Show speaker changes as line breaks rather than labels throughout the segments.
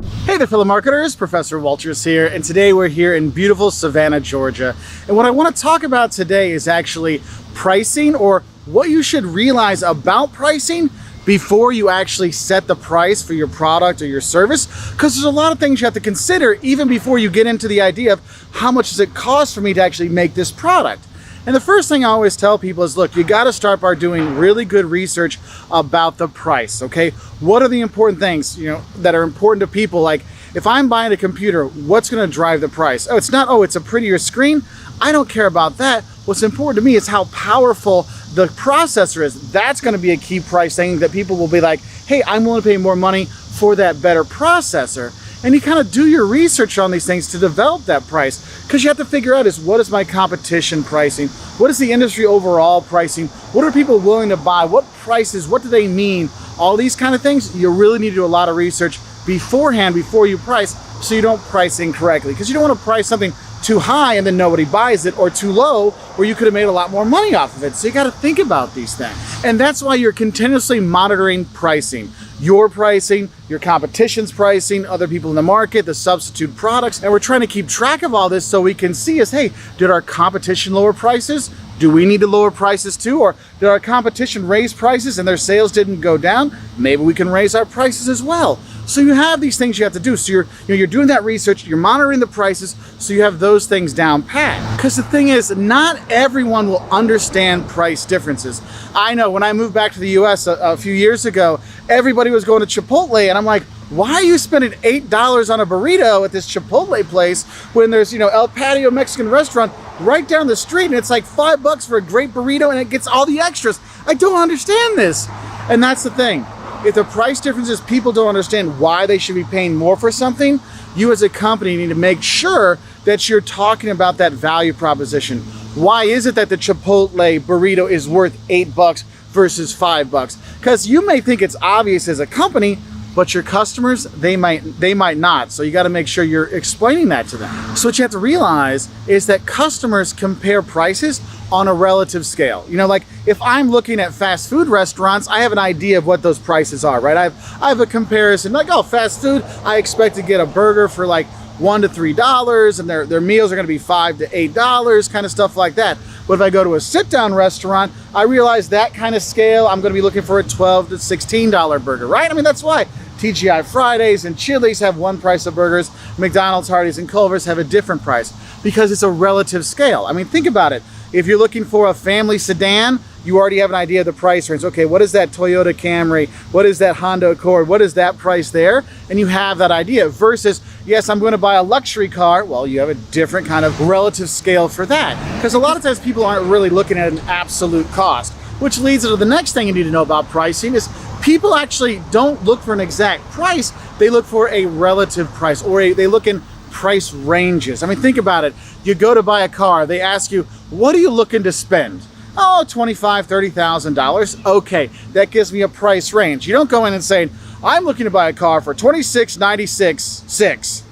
Hey there, fellow marketers, Professor Wolters here, and today we're here in beautiful Savannah, Georgia. And what I want to talk about today is actually pricing, or what you should realize about pricing before you actually set the price for your product or your service, because there's a lot of things you have to consider even before you get into the idea of how much does it cost for me to actually make this product. And the first thing I always tell people is, look, you got to start by doing really good research about the price, okay? What are the important things, that are important to people? Like, if I'm buying a computer, what's going to drive the price? Oh, it's not, oh, it's a prettier screen. I don't care about that. What's important to me is how powerful the processor is. That's going to be a key price thing that people will be like, hey, I'm willing to pay more money for that better processor. And you kind of do your research on these things to develop that price, because you have to figure out is, what is my competition pricing? What is the industry overall pricing? What are people willing to buy? What prices? What do they mean? All these kind of things, you really need to do a lot of research beforehand before you price, so you don't price incorrectly, because you don't want to price something too high and then nobody buys it, or too low where you could have made a lot more money off of it. So you got to think about these things. And that's why you're continuously monitoring pricing. Your pricing, your competition's pricing, other people in the market, the substitute products. And we're trying to keep track of all this so we can see is, hey, did our competition lower prices? Do we need to lower prices too? Or did our competition raise prices and their sales didn't go down? Maybe we can raise our prices as well. So you have these things you have to do. So you're doing that research, you're monitoring the prices, so you have those things down pat. Because the thing is, not everyone will understand price differences. I know when I moved back to the US a few years ago, everybody was going to Chipotle, and I'm like, why are you spending $8 on a burrito at this Chipotle place when there's, El Patio Mexican restaurant right down the street, and it's like $5 for a great burrito and it gets all the extras? I don't understand this. And that's the thing. If the price differences, people don't understand why they should be paying more for something, you as a company need to make sure that you're talking about that value proposition. Why is it that the Chipotle burrito is worth $8 versus $5? Because you may think it's obvious as a company, but your customers, they might not. So you got to make sure you're explaining that to them. So what you have to realize is that customers compare prices on a relative scale. Like if I'm looking at fast food restaurants, I have an idea of what those prices are, right? I have a comparison, like, oh, fast food, I expect to get a burger for like $1 to $3, and their meals are going to be $5 to $8, kind of stuff like that. But if I go to a sit-down restaurant, I realize that kind of scale, I'm going to be looking for a $12 to $16 burger, right? I mean, that's why TGI Fridays and Chili's have one price of burgers, McDonald's, Hardee's, and Culver's have a different price, because it's a relative scale. I mean, think about it. If you're looking for a family sedan, you already have an idea of the price range. Okay, what is that Toyota Camry? What is that Honda Accord? What is that price there? And you have that idea. Versus, yes, I'm going to buy a luxury car. Well, you have a different kind of relative scale for that. Because a lot of times people aren't really looking at an absolute cost, which leads to the next thing you need to know about pricing is people actually don't look for an exact price. They look for a relative price, or they look in price ranges. I mean, think about it. You go to buy a car, they ask you, what are you looking to spend? Oh, $25,000, $30,000. Okay, that gives me a price range. You don't go in and say, I'm looking to buy a car for $26,966.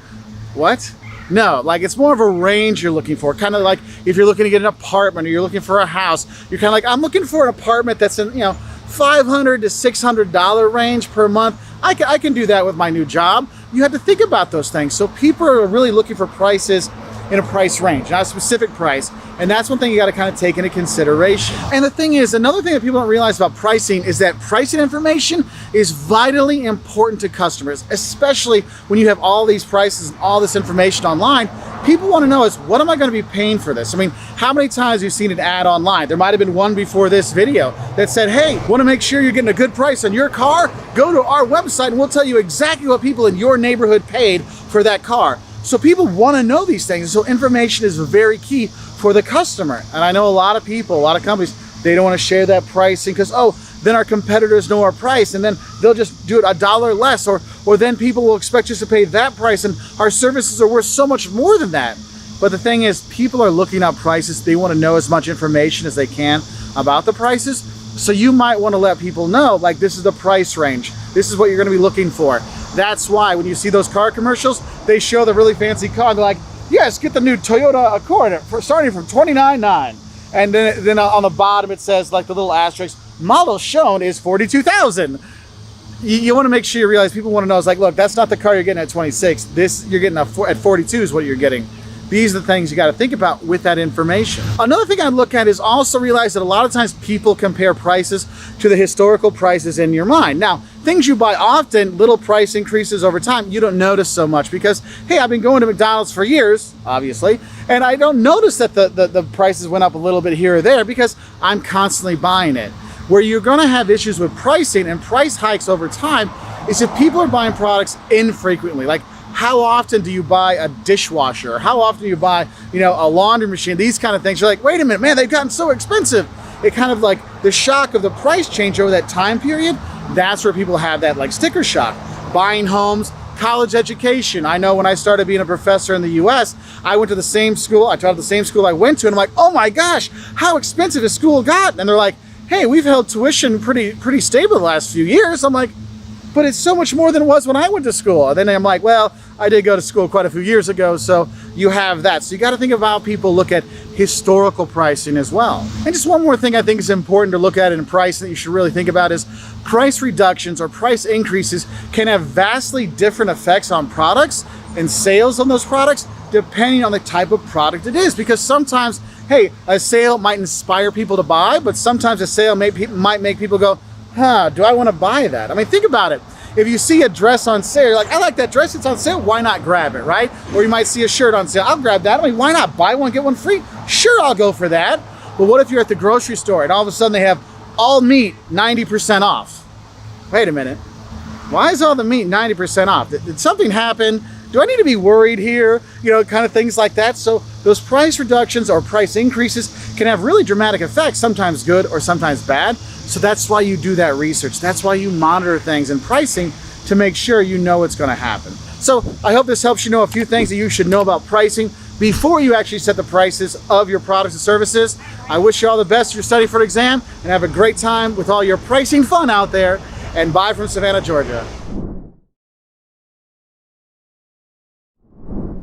What? No, like it's more of a range you're looking for. Kind of like if you're looking to get an apartment or you're looking for a house, you're kind of like, I'm looking for an apartment that's in, $500 to $600 range per month. I can do that with my new job. You have to think about those things. So people are really looking for prices in a price range, not a specific price. And that's one thing you got to kind of take into consideration. And the thing is, another thing that people don't realize about pricing is that pricing information is vitally important to customers, especially when you have all these prices and all this information online. People want to know is, what am I going to be paying for this? I mean, how many times have you seen an ad online? There might have been one before this video that said, hey, want to make sure you're getting a good price on your car? Go to our website and we'll tell you exactly what people in your neighborhood paid for that car. So people want to know these things. So information is very key for the customer. And I know a lot of people, a lot of companies, they don't want to share that pricing because, oh, then our competitors know our price and then they'll just do it $1 less, or then people will expect us to pay that price and our services are worth so much more than that. But the thing is, people are looking up prices. They want to know as much information as they can about the prices. So you might want to let people know, like, this is the price range. This is what you're going to be looking for. That's why when you see those car commercials, they show the really fancy car. They're like, yes, get the new Toyota Accord starting from $29,900. And then on the bottom it says, like, the little asterisk, model shown is $42,000. you want to make sure you realize people want to know is like, look, that's not the car you're getting at 26. This you're getting at 42 is what you're getting. These are the things you got to think about with that information. Another thing I look at is also realize that a lot of times people compare prices to the historical prices in your mind. Now, things you buy often, little price increases over time, you don't notice so much because, hey, I've been going to McDonald's for years, obviously, and I don't notice that the prices went up a little bit here or there because I'm constantly buying it. Where you're going to have issues with pricing and price hikes over time is if people are buying products infrequently. Like, how often do you buy a dishwasher? Or how often do you buy, a laundry machine? These kind of things. You're like, wait a minute, man, they've gotten so expensive. It kind of like the shock of the price change over that time period. That's where people have that like sticker shock. Buying homes, college education. I know when I started being a professor in the US, I went to the same school. I taught at the same school I went to, and I'm like, oh my gosh, how expensive has school gotten? And they're like, hey, we've held tuition pretty stable the last few years. I'm like, but it's so much more than it was when I went to school. And then I'm like, well, I did go to school quite a few years ago, so you have that. So you got to think about people look at historical pricing as well. And just one more thing I think is important to look at in pricing that you should really think about is price reductions or price increases can have vastly different effects on products and sales on those products depending on the type of product it is. Because sometimes, hey, a sale might inspire people to buy, but sometimes a sale might make people go, do I want to buy that? I mean, think about it. If you see a dress on sale, you're like, I like that dress, it's on sale, why not grab it, right? Or you might see a shirt on sale, I'll grab that. I mean, why not buy one, get one free? Sure, I'll go for that. But what if you're at the grocery store and all of a sudden they have all meat 90% off? Wait a minute. Why is all the meat 90% off? Did something happen? Do I need to be worried here? Kind of things like that. So those price reductions or price increases can have really dramatic effects, sometimes good or sometimes bad. So that's why you do that research. That's why you monitor things in pricing to make sure you know what's going to happen. So I hope this helps you know a few things that you should know about pricing before you actually set the prices of your products and services. I wish you all the best if you're studying for an exam, and have a great time with all your pricing fun out there. And bye from Savannah, Georgia.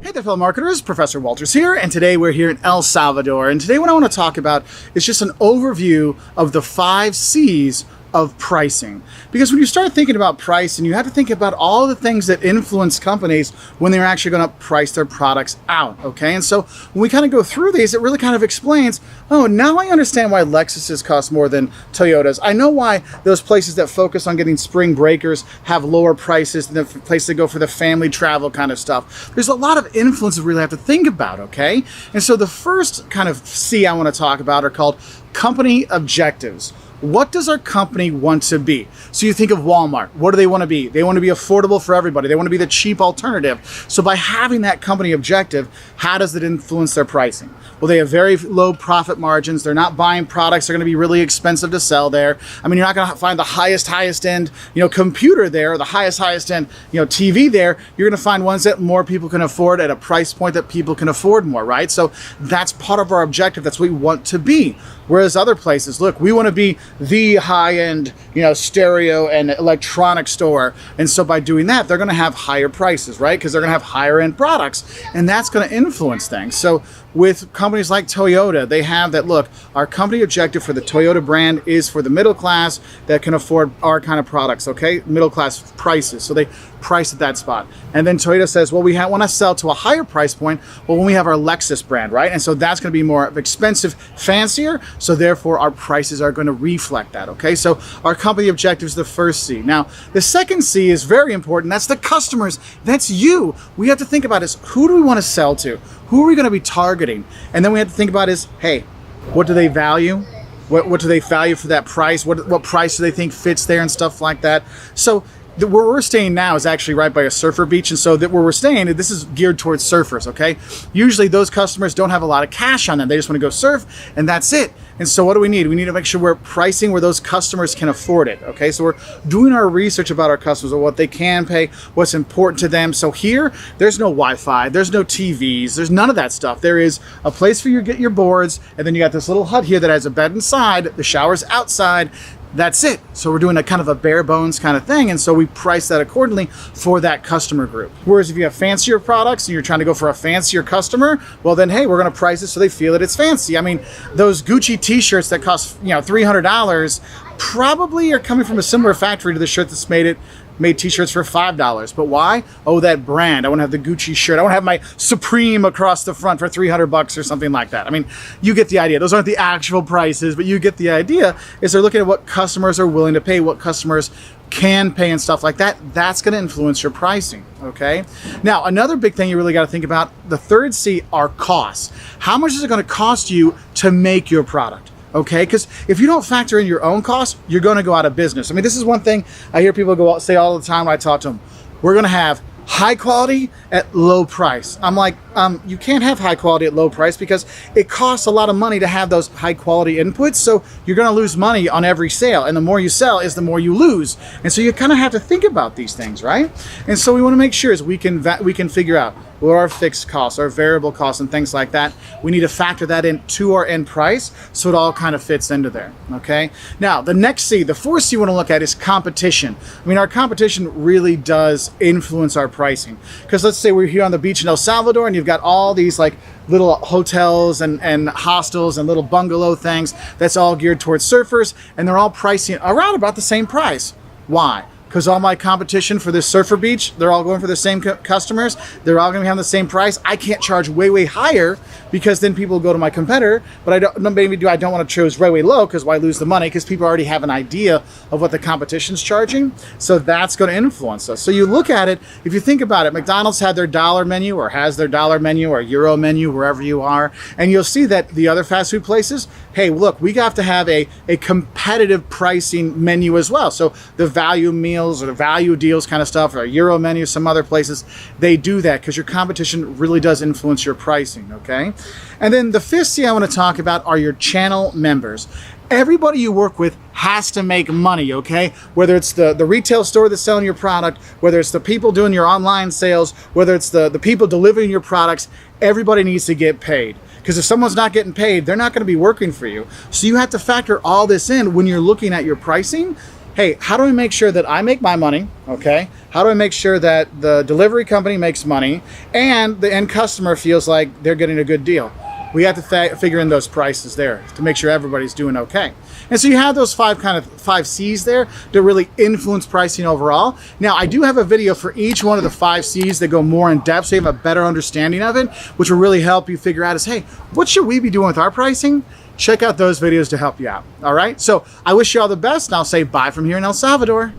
Hey there, fellow marketers, Professor Wolters here, and today we're here in El Salvador. And today what I want to talk about is just an overview of the 5 C's of pricing. Because when you start thinking about pricing, you have to think about all the things that influence companies when they're actually going to price their products out, okay? And so when we kind of go through these, it really kind of explains, oh, now I understand why Lexuses cost more than Toyotas. I know why those places that focus on getting spring breakers have lower prices than the places that go for the family travel kind of stuff. There's a lot of influences we really have to think about, okay? And so the first kind of C I want to talk about are called company objectives. What does our company want to be? So you think of Walmart. What do they want to be? They want to be affordable for everybody. They want to be the cheap alternative. So by having that company objective, how does it influence their pricing? Well, they have very low profit margins. They're not buying products that are going to be really expensive to sell there. I mean, you're not going to find the highest end, computer there, or the highest end, TV there. You're going to find ones that more people can afford at a price point that people can afford more, right? So that's part of our objective. That's what we want to be. Whereas other places, look, we want to be the high-end, stereo and electronic store. And so by doing that, they're going to have higher prices, right? Because they're going to have higher-end products, and that's going to influence things. So with companies like Toyota, they have that, look, our company objective for the Toyota brand is for the middle class that can afford our kind of products, okay? Middle class prices. So they price at that spot. And then Toyota says, well, we want to sell to a higher price point, well, when we have our Lexus brand, right? And so that's going to be more expensive, fancier. So therefore, our prices are going to reflect that, okay? So our company objective is the first C. Now, the second C is very important. That's the customers. That's you. We have to think about is who do we want to sell to? Who are we going to be targeting? And then we have to think about is, hey, what do they value? What do they value for that price? What price do they think fits there and stuff like that? So where we're staying now is actually right by a surfer beach, and so that where we're staying, this is geared towards surfers, okay? Usually those customers don't have a lot of cash on them. They just want to go surf, and that's it. And so what do we need? We need to make sure we're pricing where those customers can afford it, okay? So we're doing our research about our customers, or what they can pay, what's important to them. So here, there's no Wi-Fi, there's no TVs, there's none of that stuff. There is a place for you to get your boards, and then you got this little hut here that has a bed inside, the shower's outside. That's it. So we're doing a kind of a bare bones kind of thing. And so we price that accordingly for that customer group. Whereas if you have fancier products and you're trying to go for a fancier customer, well then, hey, we're going to price it so they feel that it's fancy. I mean, those Gucci t-shirts that cost, $300, probably are coming from a similar factory to the shirt that's made t-shirts for $5. But why? Oh, that brand. I want to have the Gucci shirt. I want to have my Supreme across the front for $300 or something like that. I mean, you get the idea. Those aren't the actual prices, but you get the idea. Is they're looking at what customers are willing to pay, what customers can pay and stuff like that. That's going to influence your pricing, okay? Now, another big thing you really got to think about, the third C, are costs. How much is it going to cost you to make your product? Okay, because if you don't factor in your own costs, you're going to go out of business. I mean, this is one thing I hear people say all the time when I talk to them. We're going to have high quality at low price. I'm like, you can't have high quality at low price because it costs a lot of money to have those high quality inputs. So you're going to lose money on every sale. And the more you sell is the more you lose. And so you kind of have to think about these things, right? And so we want to make sure is we can figure out what are our fixed costs, our variable costs, and things like that. We need to factor that into our end price so it all kind of fits into there, okay? Now, the next C, the fourth C you want to look at is competition. I mean, our competition really does influence our pricing. Because let's say we're here on the beach in El Salvador and you've got all these like little hotels and hostels and little bungalow things that's all geared towards surfers, and they're all pricing around about the same price. Why? Because all my competition for this surfer beach, they're all going for the same customers. They're all going to be having the same price. I can't charge way, way higher because then people will go to my competitor. But I don't want to choose way, way low because why lose the money? Because people already have an idea of what the competition's charging. So that's going to influence us. So you look at it, if you think about it, McDonald's had their dollar menu or has their dollar menu or euro menu, wherever you are. And you'll see that the other fast food places, hey, look, we have to have a competitive pricing menu as well. So the value meal or the value deals kind of stuff, or Euro menu, some other places, they do that because your competition really does influence your pricing, okay? And then the fifth C I want to talk about are your channel members. Everybody you work with has to make money, okay? Whether it's the retail store that's selling your product, whether it's the people doing your online sales, whether it's the people delivering your products, everybody needs to get paid. Because if someone's not getting paid, they're not going to be working for you. So you have to factor all this in when you're looking at your pricing. Hey, how do I make sure that I make my money, okay? How do I make sure that the delivery company makes money and the end customer feels like they're getting a good deal? We have to figure in those prices there to make sure everybody's doing okay. And so you have those five C's there to really influence pricing overall. Now, I do have a video for each one of the 5 C's that go more in depth so you have a better understanding of it, which will really help you figure out is, hey, what should we be doing with our pricing? Check out those videos to help you out. All right. So I wish you all the best, and I'll say bye from here in El Salvador.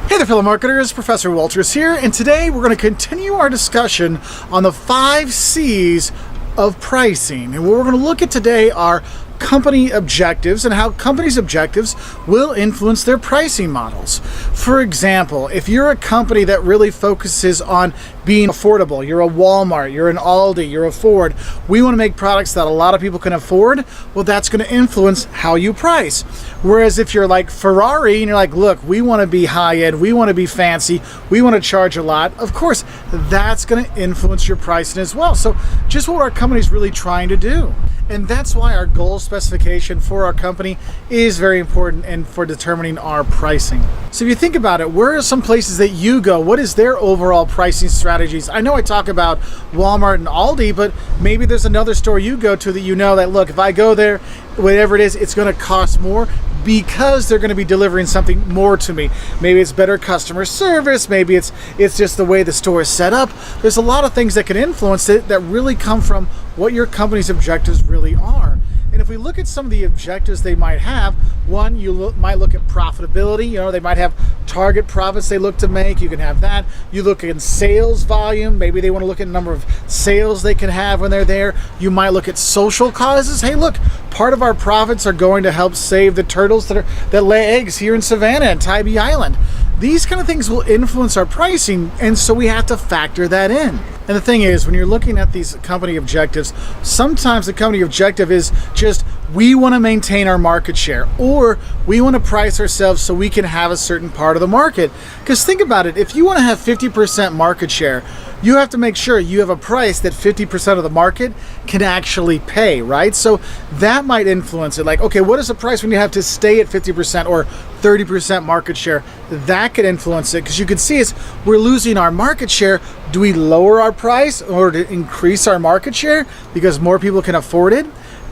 Hey there, fellow marketers, Professor Wolters here, and today we're going to continue our discussion on the 5 C's of pricing. And what we're going to look at today are company objectives and how companies' objectives will influence their pricing models. For example, if you're a company that really focuses on being affordable, you're a Walmart, you're an Aldi, you're a Ford, we want to make products that a lot of people can afford, well, that's going to influence how you price. Whereas if you're like Ferrari and you're like, look, we want to be high-end, we want to be fancy, we want to charge a lot, of course, that's going to influence your pricing as well. So just what our company's really trying to do. And that's why our goal specification for our company is very important and for determining our pricing. So if you think about it, where are some places that you go? What is their overall pricing strategies? I know I talk about Walmart and Aldi, but maybe there's another store you go to that you know that, look, if I go there, whatever it is, it's going to cost more because they're going to be delivering something more to me. Maybe it's better customer service. Maybe it's just the way the store is set up. There's a lot of things that can influence it that really come from what your company's objectives really are. And if we look at some of the objectives they might have, one, you might look at profitability. You know, they might have target profits they look to make. You can have that. You look at sales volume. Maybe they want to look at the number of sales they can have when they're there. You might look at social causes. Hey, look, part of our profits are going to help save the turtles that lay eggs here in Savannah and Tybee Island. These kind of things will influence our pricing, and so we have to factor that in. And the thing is, when you're looking at these company objectives, sometimes the company objective is just, we want to maintain our market share, or we want to price ourselves so we can have a certain part of the market. Because think about it, if you want to have 50% market share, you have to make sure you have a price that 50% of the market can actually pay, right? So that might influence it. Like, okay, what is the price when you have to stay at 50% or 30% market share? That could influence it, because you can see we're losing our market share. Do we lower our price or to increase our market share because more people can afford it?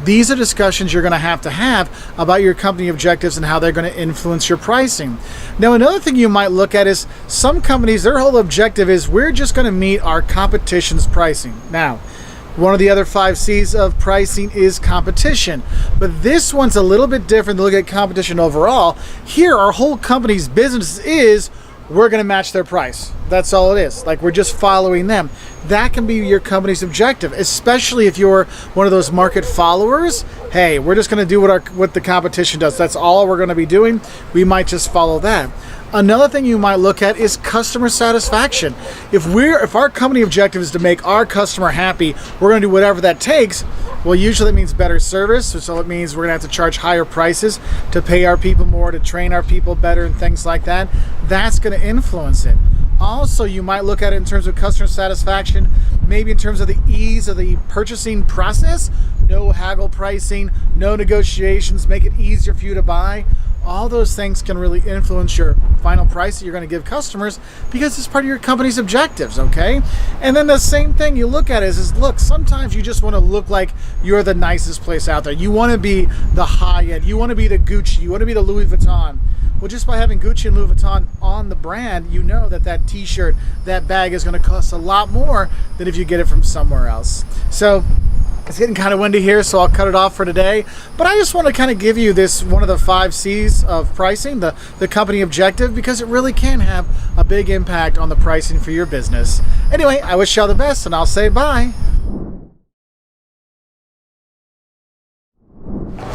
These are discussions you're going to have about your company objectives and how they're going to influence your pricing. Now, another thing you might look at is some companies, their whole objective is we're just going to meet our competition's pricing. Now, one of the other 5 C's of pricing is competition, but this one's a little bit different to look at competition overall. Here, our whole company's business is we're going to match their price. That's all it is. Like, we're just following them. That can be your company's objective, especially if you're one of those market followers. Hey, we're just going to do what the competition does. That's all we're going to be doing. We might just follow that. Another thing you might look at is customer satisfaction. If our company objective is to make our customer happy, we're going to do whatever that takes. Well, usually that means better service, so it means we're going to have to charge higher prices to pay our people more, to train our people better, and things like that. That's going to influence it. Also, you might look at it in terms of customer satisfaction, maybe in terms of the ease of the purchasing process. No haggle pricing, no negotiations, make it easier for you to buy. All those things can really influence your final price that you're going to give customers because it's part of your company's objectives, okay? And then the same thing you look at is look, sometimes you just want to look like you're the nicest place out there. You want to be the high-end. You want to be the Gucci. You want to be the Louis Vuitton. Well, just by having Gucci and Louis Vuitton on the brand, you know that t-shirt, that bag is going to cost a lot more than if you get it from somewhere else. So it's getting kind of windy here, so I'll cut it off for today. But I just want to kind of give you this, one of the 5 C's of pricing, the company objective, because it really can have a big impact on the pricing for your business. Anyway, I wish you all the best, and I'll say bye.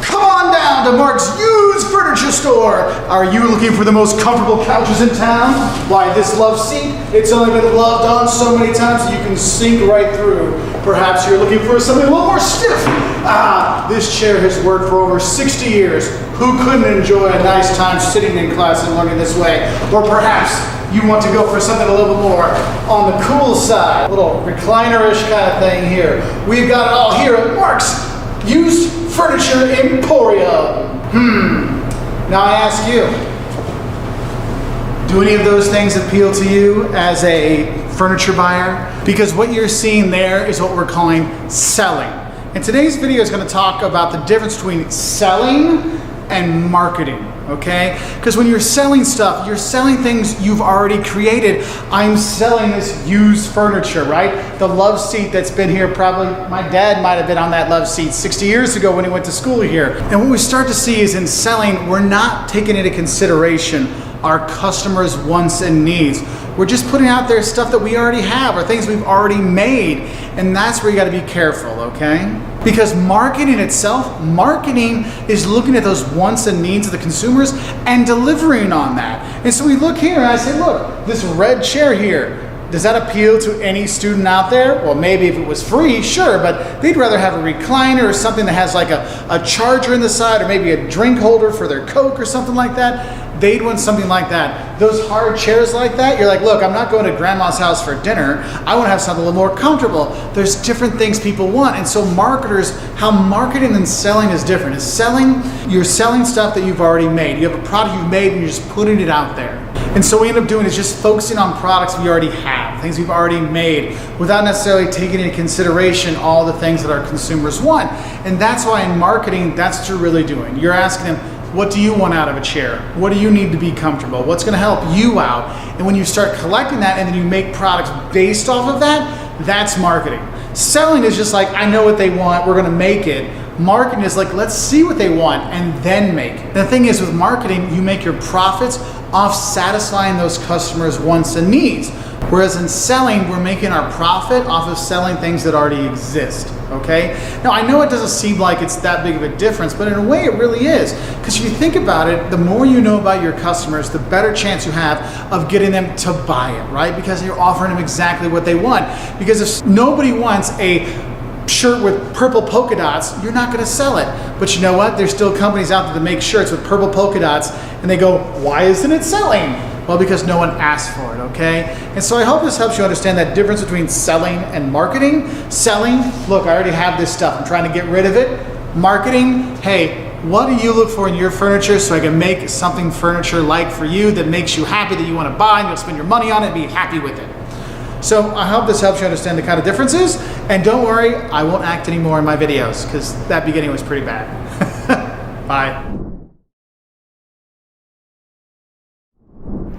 Come on down to Mark's Used Furniture Store. Are you looking for the most comfortable couches in town? Why, this love seat, it's only been loved on so many times that you can sink right through. Perhaps you're looking for something a little more stiff. This chair has worked for over 60 years. Who couldn't enjoy a nice time sitting in class and learning this way? Or perhaps you want to go for something a little bit more on the cool side, a little recliner-ish kind of thing here. We've got it all here at Mark's Used Furniture Emporium. Now I ask you, do any of those things appeal to you as a furniture buyer? Because what you're seeing there is what we're calling selling. And today's video is going to talk about the difference between selling and marketing, okay? Because when you're selling stuff, you're selling things you've already created. I'm selling this used furniture, right? The love seat that's been here, probably my dad might have been on that love seat 60 years ago when he went to school here. And what we start to see is in selling, we're not taking into consideration our customers' wants and needs. We're just putting out there stuff that we already have or things we've already made. And that's where you gotta be careful, okay? Because marketing itself, marketing is looking at those wants and needs of the consumers and delivering on that. And so we look here and I say, look, this red chair here, does that appeal to any student out there? Well, maybe if it was free, sure, but they'd rather have a recliner or something that has like a charger in the side or maybe a drink holder for their Coke or something like that. They'd want something like that. Those hard chairs like that, you're like, look, I'm not going to grandma's house for dinner. I want to have something a little more comfortable. There's different things people want. And so marketers, how marketing and selling is different. Is selling, you're selling stuff that you've already made. You have a product you've made and you're just putting it out there. And so what we end up doing is just focusing on products we already have, things we've already made, without necessarily taking into consideration all the things that our consumers want. And that's why in marketing, that's what you're really doing. You're asking them, what do you want out of a chair? What do you need to be comfortable? What's going to help you out? And when you start collecting that and then you make products based off of that, that's marketing. Selling is just like, I know what they want, we're going to make it. Marketing is like, let's see what they want and then make it. The thing is with marketing, you make your profits off satisfying those customers' wants and needs. Whereas in selling, we're making our profit off of selling things that already exist, okay? Now, I know it doesn't seem like it's that big of a difference, but in a way it really is. Because if you think about it, the more you know about your customers, the better chance you have of getting them to buy it, right? Because you're offering them exactly what they want. Because if nobody wants a shirt with purple polka dots, you're not going to sell it. But you know what? There's still companies out there that make shirts with purple polka dots, and they go, why isn't it selling? Well, because no one asked for it, okay? And so I hope this helps you understand that difference between selling and marketing. Selling, look, I already have this stuff, I'm trying to get rid of it. Marketing, hey, what do you look for in your furniture so I can make something furniture-like for you that makes you happy, that you want to buy, and you'll spend your money on it and be happy with it. So I hope this helps you understand the kind of differences. And don't worry, I won't act anymore in my videos because that beginning was pretty bad. Bye.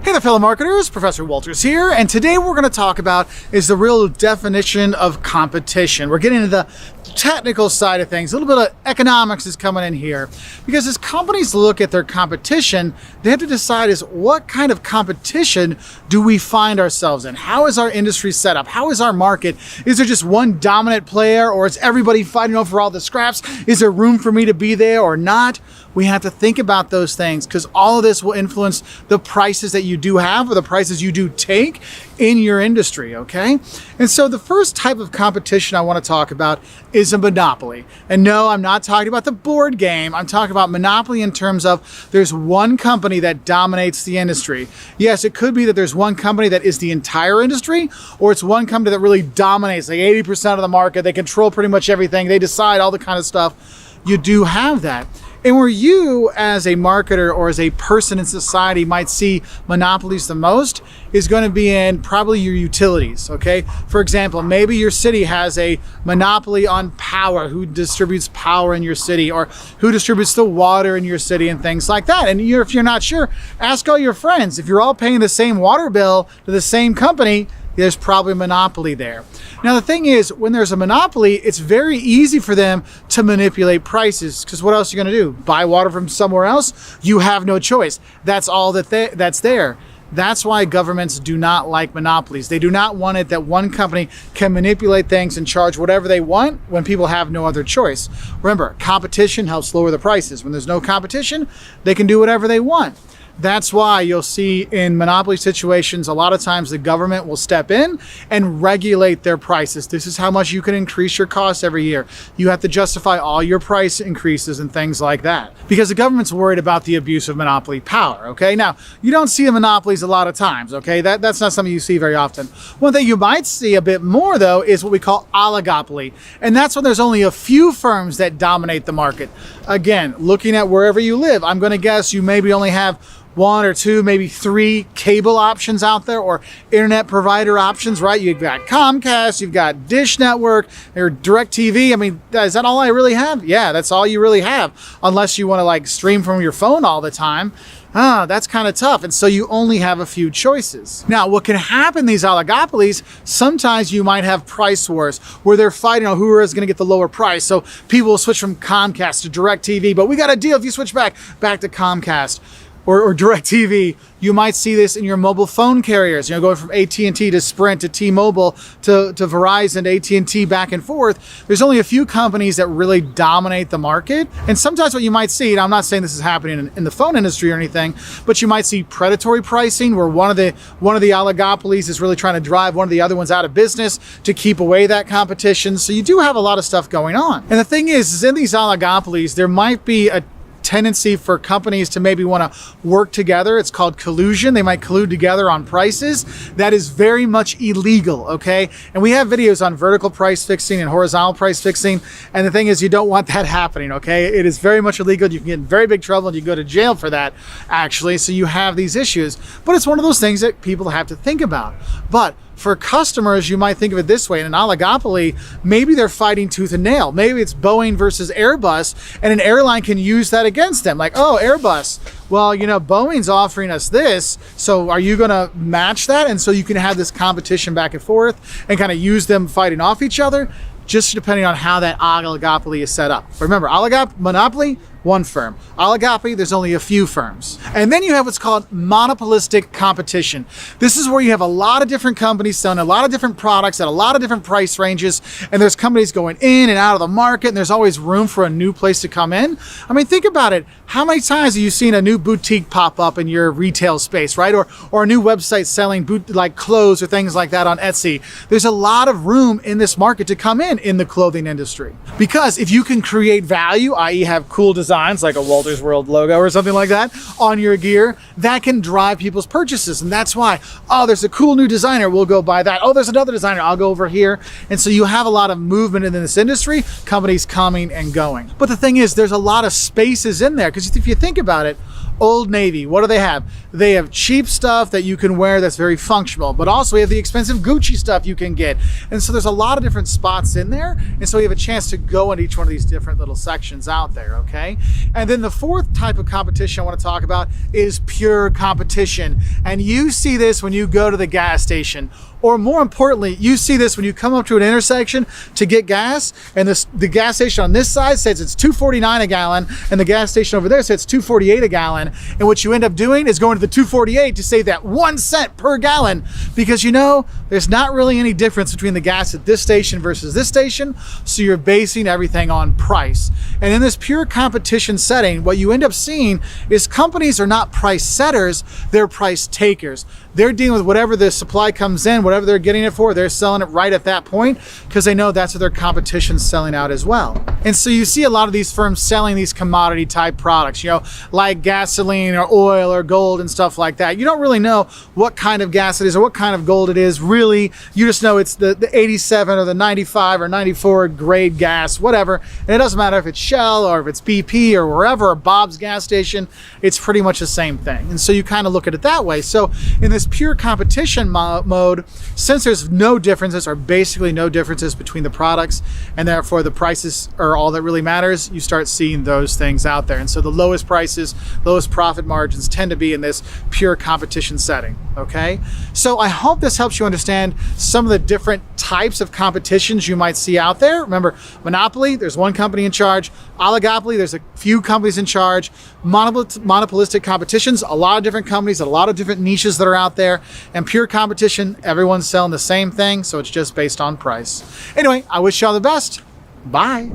Hey there, fellow marketers, Professor Wolters here, and today what we're going to talk about is the real definition of competition. We're getting into the technical side of things. A little bit of economics is coming in here, because as companies look at their competition, they have to decide is what kind of competition do we find ourselves in? How is our industry set up? How is our market? Is there just one dominant player, or is everybody fighting over all the scraps? Is there room for me to be there or not? We have to think about those things, because all of this will influence the prices that you do have or the prices you do take in your industry, okay? And so the first type of competition I want to talk about is a monopoly. And no, I'm not talking about the board game. I'm talking about monopoly in terms of there's one company that dominates the industry. Yes, it could be that there's one company that is the entire industry, or it's one company that really dominates, like 80% of the market. They control pretty much everything. They decide all the kind of stuff. You do have that. And where you as a marketer or as a person in society might see monopolies the most is going to be in probably your utilities, okay? For example, maybe your city has a monopoly on power, who distributes power in your city, or who distributes the water in your city and things like that. And if you're not sure, ask all your friends. If you're all paying the same water bill to the same company, there's probably a monopoly there. Now, the thing is, when there's a monopoly, it's very easy for them to manipulate prices, because what else are you going to do? Buy water from somewhere else? You have no choice. That's all that's there. That's why governments do not like monopolies. They do not want it that one company can manipulate things and charge whatever they want when people have no other choice. Remember, competition helps lower the prices. When there's no competition, they can do whatever they want. That's why you'll see in monopoly situations, a lot of times the government will step in and regulate their prices. This is how much you can increase your costs every year. You have to justify all your price increases and things like that, because the government's worried about the abuse of monopoly power, okay? Now, you don't see monopolies a lot of times, okay? That's not something you see very often. One thing you might see a bit more, though, is what we call oligopoly, and that's when there's only a few firms that dominate the market. Again, looking at wherever you live, I'm going to guess you maybe only have one or two, maybe three cable options out there, or internet provider options, right? You've got Comcast, you've got Dish Network, or DirecTV. I mean, is that all I really have? Yeah, that's all you really have, unless you want to like stream from your phone all the time. That's kind of tough. And so you only have a few choices. Now, what can happen in these oligopolies, sometimes you might have price wars where they're fighting on who is going to get the lower price. So people will switch from Comcast to DirecTV, but we got a deal if you switch back to Comcast. Or DirecTV. You might see this in your mobile phone carriers, going from AT&T to Sprint to T-Mobile to Verizon to AT&T back and forth. There's only a few companies that really dominate the market. And sometimes what you might see, and I'm not saying this is happening in the phone industry or anything, but you might see predatory pricing where one of the oligopolies is really trying to drive one of the other ones out of business to keep away that competition. So you do have a lot of stuff going on. And the thing is in these oligopolies, there might be a tendency for companies to maybe want to work together. It's called collusion. They might collude together on prices. That is very much illegal, okay? And we have videos on vertical price fixing and horizontal price fixing. And the thing is, you don't want that happening, okay? It is very much illegal. You can get in very big trouble and you go to jail for that, actually. So you have these issues. But it's one of those things that people have to think about. But for customers, you might think of it this way. In an oligopoly, maybe they're fighting tooth and nail. Maybe it's Boeing versus Airbus, and an airline can use that against them. Like, oh, Airbus, well, Boeing's offering us this, so are you going to match that? And so you can have this competition back and forth and kind of use them fighting off each other, just depending on how that oligopoly is set up. Remember, monopoly, one firm. Oligopoly, there's only a few firms. And then you have what's called monopolistic competition. This is where you have a lot of different companies selling a lot of different products at a lot of different price ranges, and there's companies going in and out of the market, and there's always room for a new place to come in. I mean, think about it. How many times have you seen a new boutique pop up in your retail space, right? Or a new website selling like clothes or things like that on Etsy? There's a lot of room in this market to come in the clothing industry. Because if you can create value, i.e. have cool designs like a Wolters World logo or something like that on your gear, that can drive people's purchases. And that's why, oh, there's a cool new designer, we'll go buy that. Oh, there's another designer, I'll go over here. And so you have a lot of movement in this industry, companies coming and going. But the thing is, there's a lot of spaces in there, because if you think about it, Old Navy, what do they have? They have cheap stuff that you can wear that's very functional, but also we have the expensive Gucci stuff you can get. And so there's a lot of different spots in there. And so we have a chance to go in each one of these different little sections out there, okay? And then the fourth type of competition I want to talk about is pure competition. And you see this when you go to the gas station. Or more importantly, you see this when you come up to an intersection to get gas, and the gas station on this side says it's $2.49 a gallon, and the gas station over there says $2.48 a gallon. And what you end up doing is going to the $2.48 to save that 1 cent per gallon, because you know there's not really any difference between the gas at this station versus this station, so you're basing everything on price. And in this pure competition setting, what you end up seeing is companies are not price setters, they're price takers. They're dealing with whatever the supply comes in, whatever they're getting it for, they're selling it right at that point because they know that's what their competition's selling out as well. And so you see a lot of these firms selling these commodity type products, you know, like gasoline or oil or gold and stuff like that. You don't really know what kind of gas it is or what kind of gold it is. Really, you just know it's the 87 or the 95 or 94 grade gas, whatever. And it doesn't matter if it's Shell or if it's BP or wherever, or Bob's gas station, it's pretty much the same thing. And so you kind of look at it that way. So in this pure competition mode, since there's no differences or basically no differences between the products, and therefore the prices are all that really matters, you start seeing those things out there. And so the lowest prices, lowest profit margins tend to be in this pure competition setting, okay? So I hope this helps you understand some of the different types of competitions you might see out there. Remember, monopoly, there's one company in charge. Oligopoly, there's a few companies in charge. Monopolistic competitions, a lot of different companies, a lot of different niches that are out there. And pure competition, everyone's selling the same thing, so it's just based on price. Anyway, I wish you all the best. Bye.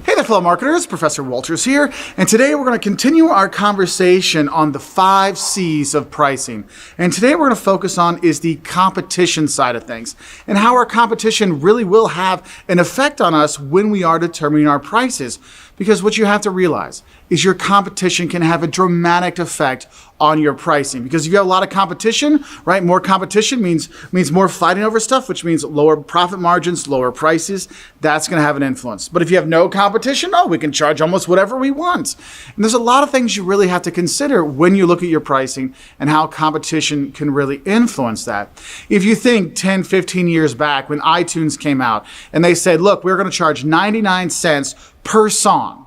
Hey there, fellow marketers, Professor Wolters here, and today we're going to continue our conversation on the 5 C's of pricing. And today we're going to focus on is the competition side of things, and how our competition really will have an effect on us when we are determining our prices. Because what you have to realize is your competition can have a dramatic effect on your pricing. Because if you have a lot of competition, right, more competition means more fighting over stuff, which means lower profit margins, lower prices. That's going to have an influence. But if you have no competition, we can charge almost whatever we want. And there's a lot of things you really have to consider when you look at your pricing and how competition can really influence that. If you think 10, 15 years back when iTunes came out and they said, look, we're going to charge 99 cents per song.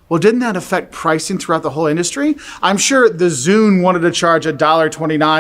Well, didn't that affect pricing throughout the whole industry? I'm sure the Zune wanted to charge $1.29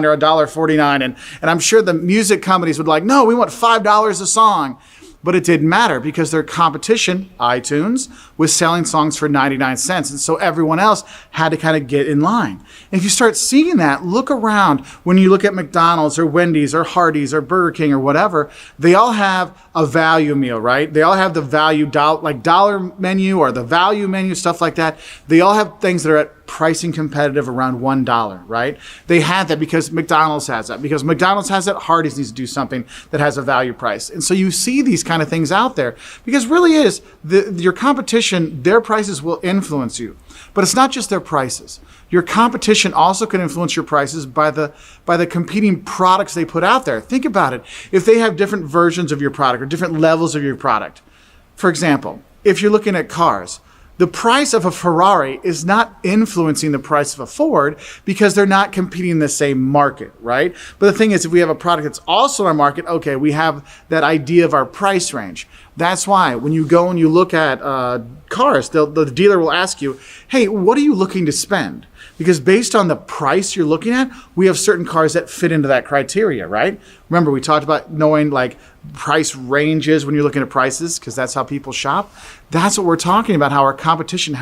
or $1.49, and I'm sure the music companies would like, no, we want $5 a song. But it didn't matter because their competition, iTunes, was selling songs for 99 cents. And so everyone else had to kind of get in line. And if you start seeing that, look around when you look at McDonald's or Wendy's or Hardee's or Burger King or whatever, they all have a value meal, right? They all have the value, like dollar menu or the value menu, stuff like that. They all have things that are at pricing competitive around $1, right? They had that because McDonald's has that. Because McDonald's has that, Hardee's needs to do something that has a value price. And so you see these kind of things out there because really is your competition, their prices will influence you. But it's not just their prices. Your competition also can influence your prices by the competing products they put out there. Think about it. If they have different versions of your product or different levels of your product. For example, if you're looking at cars, the price of a Ferrari is not influencing the price of a Ford because they're not competing in the same market, right? But the thing is, if we have a product that's also in our market, okay, we have that idea of our price range. That's why when you go and you look at cars, the dealer will ask you, hey, what are you looking to spend? Because based on the price you're looking at, we have certain cars that fit into that criteria, right? Remember, we talked about knowing like price ranges when you're looking at prices because that's how people shop. That's what we're talking about, how our competition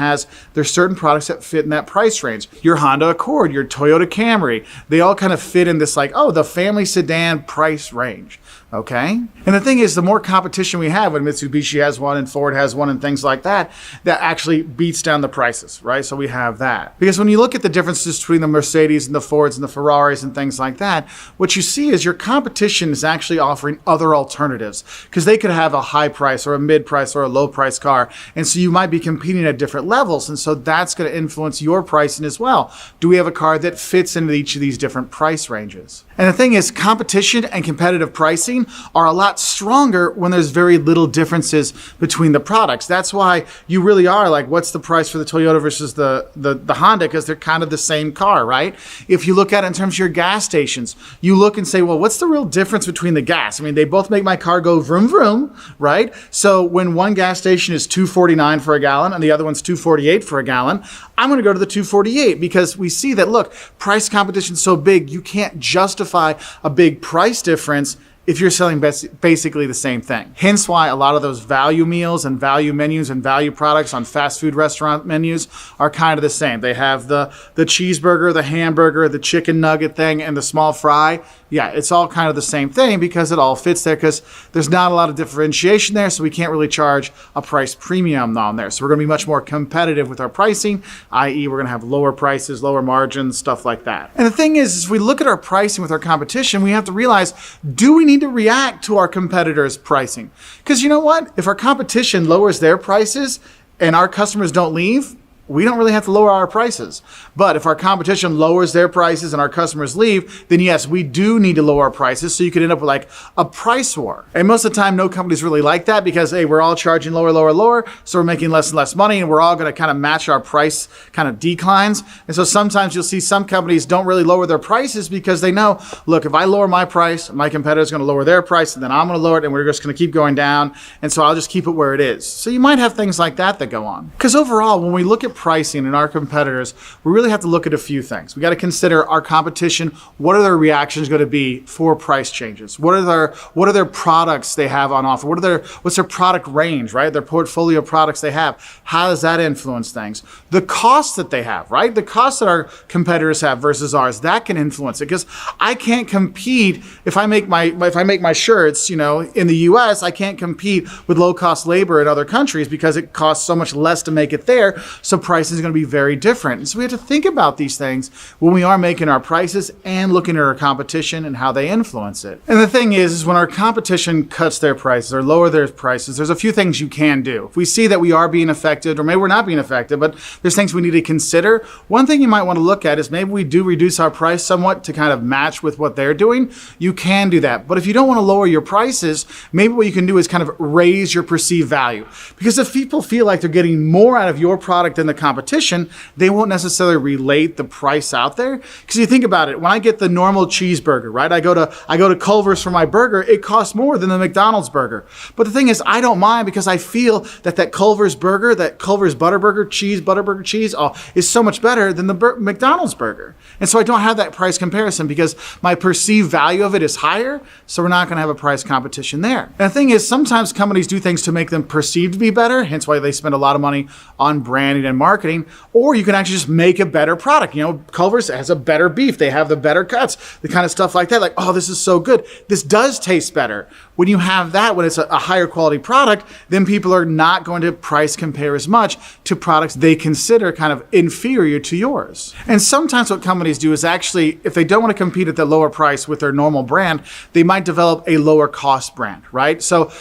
there's certain products that fit in that price range. Your Honda Accord, your Toyota Camry, they all kind of fit in this like, the family sedan price range. Okay? And the thing is, the more competition we have, when Mitsubishi has one and Ford has one and things like that, that actually beats down the prices, right? So we have that. Because when you look at the differences between the Mercedes and the Fords and the Ferraris and things like that, what you see is your competition is actually offering other alternatives because they could have a high price or a mid price or a low price car. And so you might be competing at different levels. And so that's going to influence your pricing as well. Do we have a car that fits into each of these different price ranges? And the thing is, competition and competitive pricing pricing are a lot stronger when there's very little differences between the products. That's why you really are like, what's the price for the Toyota versus the Honda? Because they're kind of the same car, right? If you look at it in terms of your gas stations, you look and say, well, what's the real difference between the gas? I mean, they both make my car go vroom vroom, right? So when one gas station is $2.49 for a gallon and the other one's $2.48 for a gallon, I'm going to go to the $2.48 because we see that, look, price competition is so big, you can't justify a big price difference if you're selling basically the same thing. Hence why a lot of those value meals and value menus and value products on fast food restaurant menus are kind of the same. They have the cheeseburger, the hamburger, the chicken nugget thing, and the small fry. Yeah, it's all kind of the same thing because it all fits there because there's not a lot of differentiation there, so we can't really charge a price premium on there. So we're going to be much more competitive with our pricing, i.e. we're going to have lower prices, lower margins, stuff like that. And the thing is, as we look at our pricing with our competition, we have to realize, do we need to react to our competitors' pricing? Because you know what? If our competition lowers their prices and our customers don't leave, we don't really have to lower our prices. But if our competition lowers their prices and our customers leave, then yes, we do need to lower our prices. So you could end up with like a price war. And most of the time, no companies really like that because, hey, we're all charging lower, lower, lower. So we're making less and less money and we're all going to kind of match our price kind of declines. And so sometimes you'll see some companies don't really lower their prices because they know, look, if I lower my price, my competitor's going to lower their price and then I'm going to lower it and we're just going to keep going down. And so I'll just keep it where it is. So you might have things like that go on. Because overall, when we look at pricing and our competitors, we really have to look at a few things. We got to consider our competition. What are their reactions going to be for price changes? What are their products they have on offer? What's their product range, right? Their portfolio of products they have. How does that influence things? The costs that they have, right? The costs that our competitors have versus ours, that can influence it because I can't compete if I make my shirts, in the US, I can't compete with low-cost labor in other countries because it costs so much less to make it there. So pricing is going to be very different. And so we have to think about these things when we are making our prices and looking at our competition and how they influence it. And the thing is when our competition cuts their prices or lower their prices, there's a few things you can do. If we see that we are being affected, or maybe we're not being affected, but there's things we need to consider. One thing you might want to look at is maybe we do reduce our price somewhat to kind of match with what they're doing. You can do that. But if you don't want to lower your prices, maybe what you can do is kind of raise your perceived value. Because if people feel like they're getting more out of your product than the competition, they won't necessarily relate the price out there. Because you think about it, when I get the normal cheeseburger, right? I go to Culver's for my burger, it costs more than the McDonald's burger. But the thing is, I don't mind because I feel that Culver's burger, that Culver's Butterburger cheese, is so much better than the McDonald's burger. And so I don't have that price comparison because my perceived value of it is higher. So we're not going to have a price competition there. And the thing is, sometimes companies do things to make them perceived to be better, hence why they spend a lot of money on branding and marketing. Or you can actually just make a better product. Culver's has a better beef. They have the better cuts, the kind of stuff like that. Like, oh, this is so good. This does taste better. When you have that, when it's a higher quality product, then people are not going to price compare as much to products they consider kind of inferior to yours. And sometimes what companies do is actually, if they don't want to compete at the lower price with their normal brand, they might develop a lower cost brand, right? So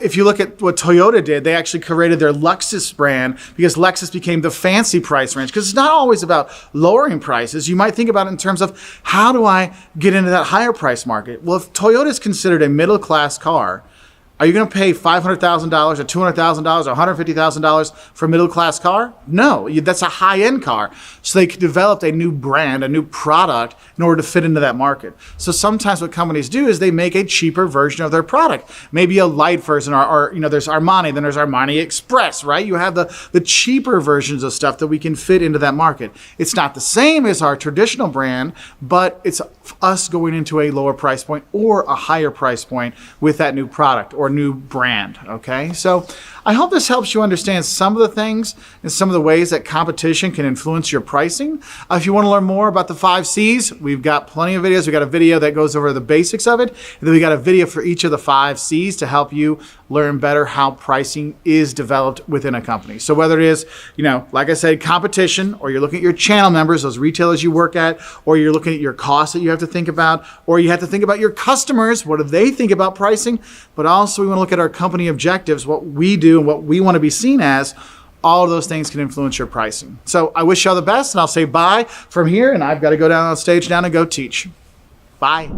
if you look at what Toyota did, they actually created their Lexus brand because Lexus became the fancy price range. Because it's not always about lowering prices. You might think about it in terms of how do I get into that higher price market? Well, if Toyota is considered a middle class car, are you going to pay $500,000 or $200,000 or $150,000 for a middle-class car? No, that's a high-end car. So they developed a new brand, a new product in order to fit into that market. So sometimes what companies do is they make a cheaper version of their product. Maybe a light version or there's Armani, then there's Armani Express, right? You have the cheaper versions of stuff that we can fit into that market. It's not the same as our traditional brand, but it's us going into a lower price point or a higher price point with that new product or new brand, okay? So I hope this helps you understand some of the things and some of the ways that competition can influence your pricing. If you want to learn more about the 5 C's, we've got plenty of videos. We've got a video that goes over the basics of it, and then we got a video for each of the 5 C's to help you learn better how pricing is developed within a company. So whether it is, like I said, competition, or you're looking at your channel members, those retailers you work at, or you're looking at your costs that you have to think about, or you have to think about your customers, what do they think about pricing? But also we want to look at our company objectives, what we do and what we want to be seen as. All of those things can influence your pricing. So I wish you all the best, and I'll say bye from here, and I've got to go down on stage now and go teach. Bye.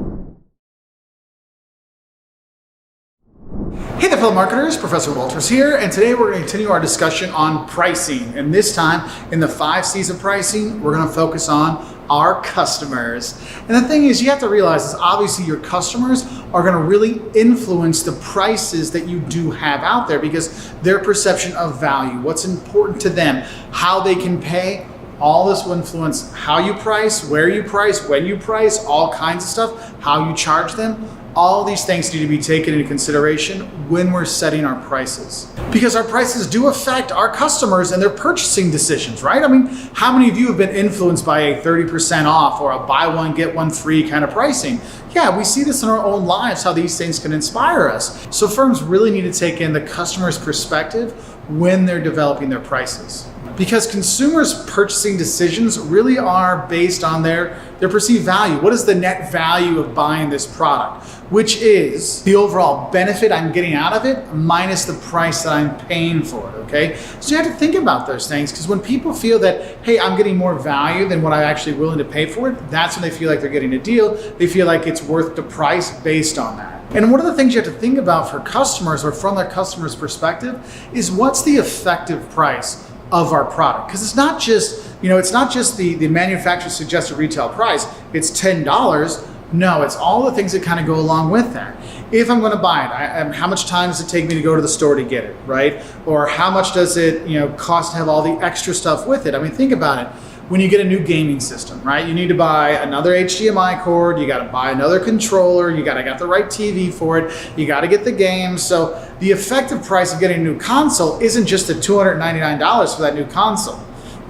Hey there, fellow marketers, Professor Wolters here, and today we're going to continue our discussion on pricing. And this time, in the 5 C's of pricing, we're going to focus on our customers. And the thing is, you have to realize is obviously your customers are going to really influence the prices that you do have out there because their perception of value, what's important to them, how they can pay, all this will influence how you price, where you price, when you price, all kinds of stuff, how you charge them. All these things need to be taken into consideration when we're setting our prices. Because our prices do affect our customers and their purchasing decisions, right? I mean, how many of you have been influenced by a 30% off or a buy one, get one free kind of pricing? Yeah, we see this in our own lives, how these things can inspire us. So firms really need to take in the customer's perspective when they're developing their prices. Because consumers' purchasing decisions really are based on their perceived value. What is the net value of buying this product? Which is the overall benefit I'm getting out of it minus the price that I'm paying for it, okay? So you have to think about those things because when people feel that, hey, I'm getting more value than what I'm actually willing to pay for it, that's when they feel like they're getting a deal. They feel like it's worth the price based on that. And one of the things you have to think about for customers or from their customer's perspective is what's the effective price of our product, because it's not just the manufacturer's suggested retail price. It's $10. No, it's all the things that kind of go along with that. If I'm going to buy it, how much time does it take me to go to the store to get it, right? Or how much does it cost to have all the extra stuff with it? I mean, think about it. When you get a new gaming system, right? You need to buy another HDMI cord, you got to buy another controller, you got to get the right TV for it, you got to get the games. So the effective price of getting a new console isn't just the $299 for that new console,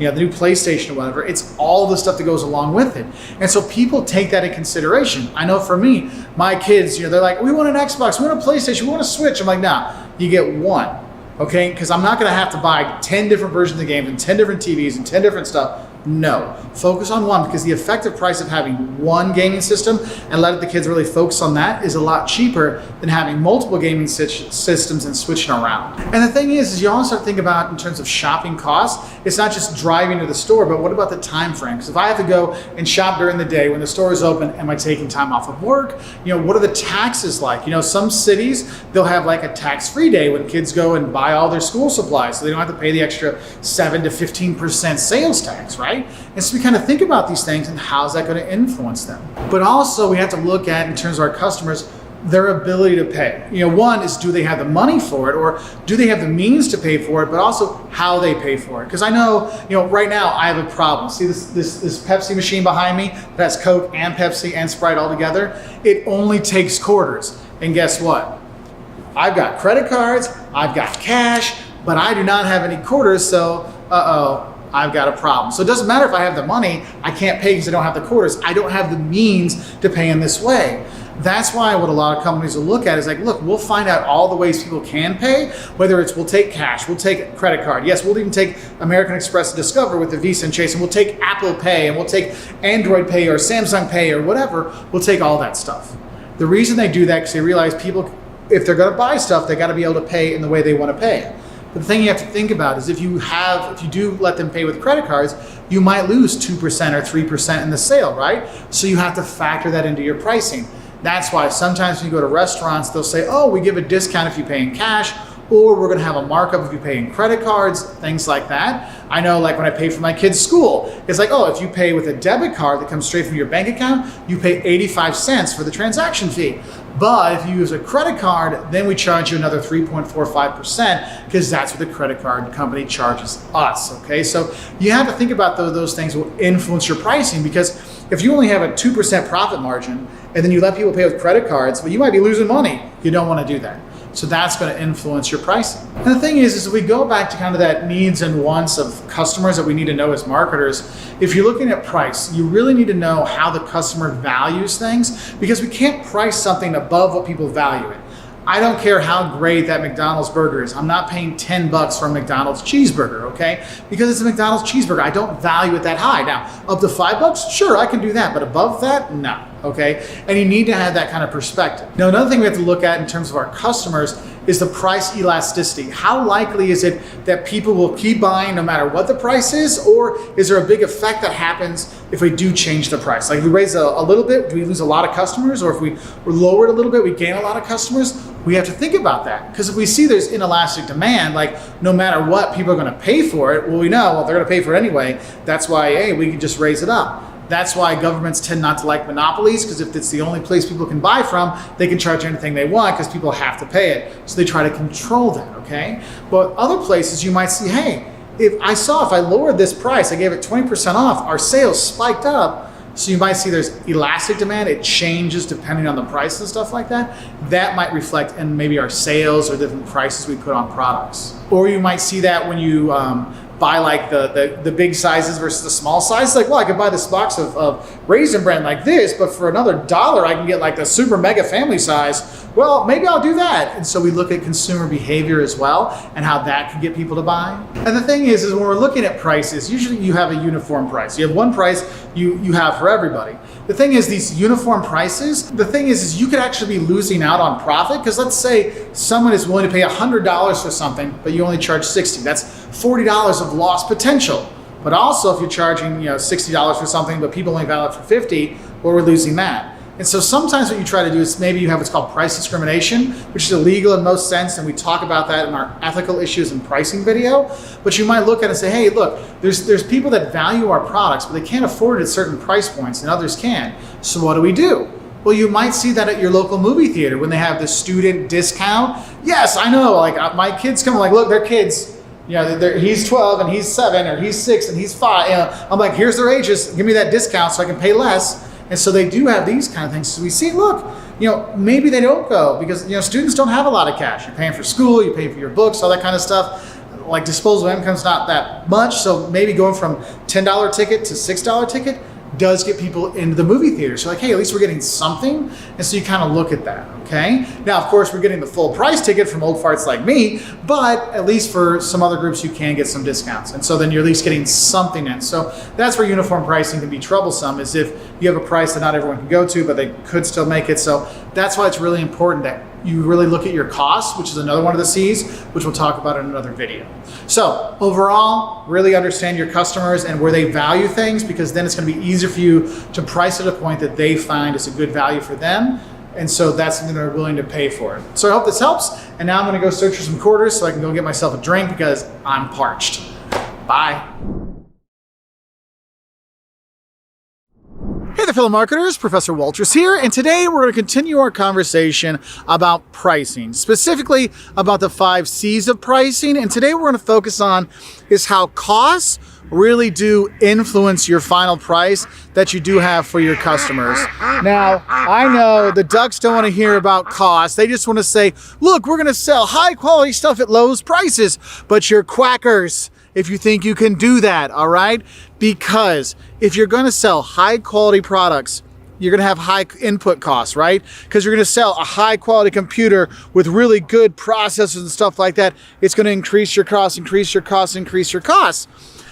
the new PlayStation or whatever. It's all the stuff that goes along with it. And so people take that in consideration. I know for me, my kids, they're like, we want an Xbox, we want a PlayStation, we want a Switch. I'm like, nah, you get one, okay? Because I'm not going to have to buy 10 different versions of the game and 10 different TVs and 10 different stuff. No, focus on one because the effective price of having one gaming system and letting the kids really focus on that is a lot cheaper than having multiple gaming systems and switching around. And the thing is you also have to think about in terms of shopping costs. It's not just driving to the store, but what about the time frame? Because if I have to go and shop during the day when the store is open, am I taking time off of work? What are the taxes like? Some cities, they'll have like a tax-free day when kids go and buy all their school supplies so they don't have to pay the extra 7 to 15% sales tax, right? And so we kind of think about these things and how's that going to influence them. But also we have to look at, in terms of our customers, their ability to pay. One is, do they have the money for it, or do they have the means to pay for it, but also how they pay for it. Because I know, right now I have a problem. See this Pepsi machine behind me that has Coke and Pepsi and Sprite all together? It only takes quarters. And guess what? I've got credit cards, I've got cash, but I do not have any quarters, so I've got a problem. So it doesn't matter if I have the money, I can't pay because I don't have the quarters. I don't have the means to pay in this way. That's why what a lot of companies will look at is like, look, we'll find out all the ways people can pay, whether it's we'll take cash, we'll take credit card. Yes, we'll even take American Express and Discover with the Visa and Chase, and we'll take Apple Pay, and we'll take Android Pay or Samsung Pay or whatever. We'll take all that stuff. The reason they do that is because they realize people, if they're going to buy stuff, they got to be able to pay in the way they want to pay. But the thing you have to think about is if you do let them pay with credit cards, you might lose 2% or 3% in the sale, right? So you have to factor that into your pricing. That's why sometimes when you go to restaurants, they'll say, oh, we give a discount if you pay in cash, or we're gonna have a markup if you pay in credit cards, things like that. I know like when I pay for my kids' school, it's like, oh, if you pay with a debit card that comes straight from your bank account, you pay 85 cents for the transaction fee. But if you use a credit card, then we charge you another 3.45% because that's what the credit card company charges us, okay? So you have to think about those things will influence your pricing, because if you only have a 2% profit margin and then you let people pay with credit cards, well, you might be losing money. You don't want to do that. So that's going to influence your pricing. And the thing is if we go back to kind of that needs and wants of customers that we need to know as marketers, if you're looking at price, you really need to know how the customer values things, because we can't price something above what people value it. I don't care how great that McDonald's burger is. I'm not paying $10 for a McDonald's cheeseburger, okay? Because it's a McDonald's cheeseburger. I don't value it that high. Now, up to $5, sure, I can do that, but above that, no, okay? And you need to have that kind of perspective. Now, another thing we have to look at in terms of our customers is the price elasticity. How likely is it that people will keep buying no matter what the price is, or is there a big effect that happens if we do change the price? Like if we raise a little bit, do we lose a lot of customers? Or if we lower it a little bit, we gain a lot of customers? We have to think about that, because if we see there's inelastic demand, like no matter what, people are going to pay for it. Well, we know, well, they're going to pay for it anyway. That's why, hey, we can just raise it up. That's why governments tend not to like monopolies, because if it's the only place people can buy from, they can charge anything they want because people have to pay it. So they try to control that, okay? But other places you might see, hey, if I lowered this price, I gave it 20% off, our sales spiked up. So you might see there's elastic demand. It changes depending on the price and stuff like that. That might reflect in maybe our sales or different prices we put on products. Or you might see that when you buy like the big sizes versus the small sizes. Like, well, I could buy this box of Raisin Bran like this, but for another $1, I can get like the super mega family size. Well, maybe I'll do that. And so we look at consumer behavior as well and how that can get people to buy. And the thing is when we're looking at prices, usually you have a uniform price. You have one price you have for everybody. The thing is, these uniform prices, the thing is you could actually be losing out on profit, because let's say someone is willing to pay $100 for something, but you only charge $60. That's $40 of lost potential. But also if you're charging $60 for something, but people only value it for $50, well, we're losing that. And so sometimes what you try to do is maybe you have what's called price discrimination, which is illegal in most sense, and we talk about that in our ethical issues and pricing video. But you might look at it and say, hey, look, there's people that value our products, but they can't afford it at certain price points and others can. So what do? Well, you might see that at your local movie theater when they have the student discount. Yes, I know, like my kids come, like, look, they're kids. He's 12 and he's 7, or he's 6 and he's 5. I'm like, here's their ages, give me that discount so I can pay less. And so they do have these kind of things. So we see, look, maybe they don't go because, students don't have a lot of cash. You're paying for school, you pay for your books, all that kind of stuff. Like disposable income's not that much. So maybe going from $10 ticket to $6 ticket does get people into the movie theater. So like, hey, at least we're getting something. And so you kind of look at that, okay? Now, of course, we're getting the full price ticket from old farts like me, but at least for some other groups, you can get some discounts. And so then you're at least getting something in. So that's where uniform pricing can be troublesome, is if you have a price that not everyone can go to, but they could still make it. So that's why it's really important that you really look at your costs, which is another one of the C's, which we'll talk about in another video. So overall, really understand your customers and where they value things, because then it's going to be easier for you to price at a point that they find is a good value for them. And so that's something they're willing to pay for it. So I hope this helps. And now I'm going to go search for some quarters so I can go get myself a drink because I'm parched. Bye. Hey there, fellow marketers, Professor Wolters here, and today we're going to continue our conversation about pricing, specifically about the 5 C's of pricing. And today we're going to focus on is how costs really do influence your final price that you do have for your customers. Now, I know the ducks don't want to hear about costs. They just want to say, look, we're going to sell high quality stuff at low prices, but you're quackers if you think you can do that, all right? Because if you're going to sell high quality products, you're going to have high input costs, right? Because you're going to sell a high quality computer with really good processors and stuff like that. It's going to increase your costs.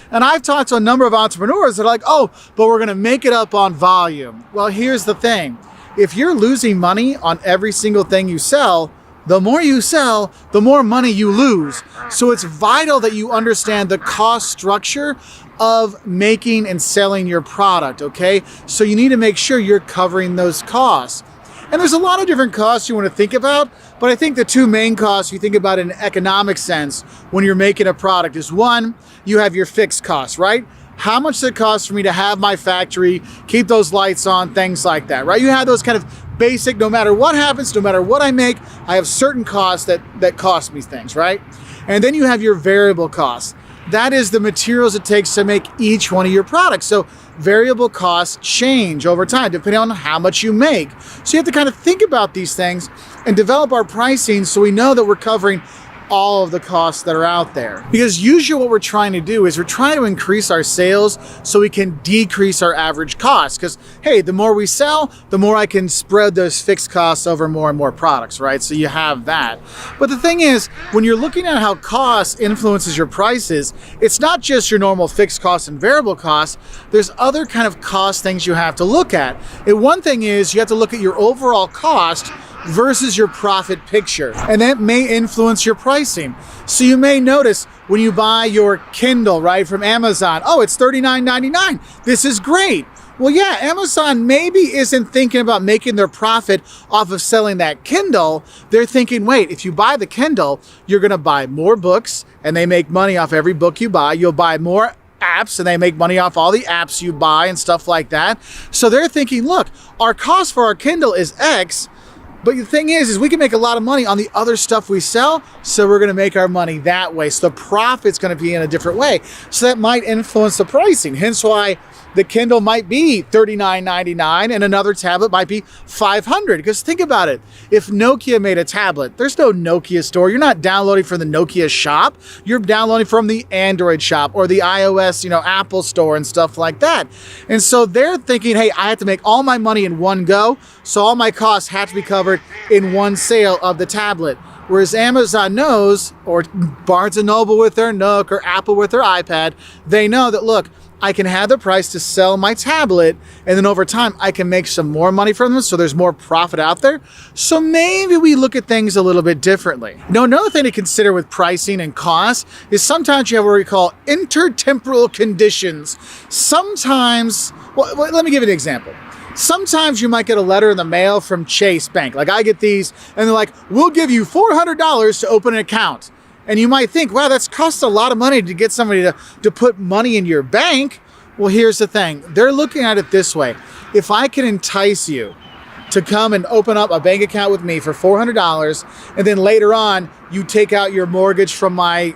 And I've talked to a number of entrepreneurs that are like, oh, but we're going to make it up on volume. Well, here's the thing. If you're losing money on every single thing you sell, the more you sell, the more money you lose. So it's vital that you understand the cost structure of making and selling your product, okay? So you need to make sure you're covering those costs. And there's a lot of different costs you want to think about, but I think the 2 main costs you think about in an economic sense when you're making a product is, one, you have your fixed costs, right? How much does it cost for me to have my factory, keep those lights on, things like that, right? You have those kind of basic, no matter what happens, no matter what I make, I have certain costs that cost me things, right? And then you have your variable costs. That is the materials it takes to make each one of your products. So variable costs change over time depending on how much you make. So you have to kind of think about these things and develop our pricing so we know that we're covering all of the costs that are out there. Because usually what we're trying to do is we're trying to increase our sales so we can decrease our average costs. Because, hey, the more we sell, the more I can spread those fixed costs over more and more products, right? So you have that. But the thing is, when you're looking at how cost influences your prices, it's not just your normal fixed costs and variable costs. There's other kind of cost things you have to look at. And one thing is you have to look at your overall cost versus your profit picture. And that may influence your pricing. So you may notice when you buy your Kindle, right, from Amazon, oh, it's $39.99. This is great. Well, yeah, Amazon maybe isn't thinking about making their profit off of selling that Kindle. They're thinking, wait, if you buy the Kindle, you're going to buy more books, and they make money off every book you buy. You'll buy more apps, and they make money off all the apps you buy and stuff like that. So they're thinking, look, our cost for our Kindle is X, but the thing is we can make a lot of money on the other stuff we sell, so we're going to make our money that way. So the profit's going to be in a different way. So that might influence the pricing. Hence why the Kindle might be $39.99 and another tablet might be $500. Because think about it. If Nokia made a tablet, there's no Nokia store. You're not downloading from the Nokia shop. You're downloading from the Android shop or the iOS, Apple store and stuff like that. And so they're thinking, hey, I have to make all my money in one go. So all my costs have to be covered in one sale of the tablet. Whereas Amazon knows, or Barnes & Noble with their Nook, or Apple with their iPad, they know that, look, I can have the price to sell my tablet, and then over time I can make some more money from them, so there's more profit out there. So maybe we look at things a little bit differently. Now, another thing to consider with pricing and cost is sometimes you have what we call intertemporal conditions. Sometimes, well, let me give you an example. Sometimes you might get a letter in the mail from Chase Bank. Like I get these, and they're like, we'll give you $400 to open an account. And you might think, wow, that's cost a lot of money to get somebody to put money in your bank. Well, here's the thing. They're looking at it this way. If I can entice you to come and open up a bank account with me for $400, and then later on you take out your mortgage from my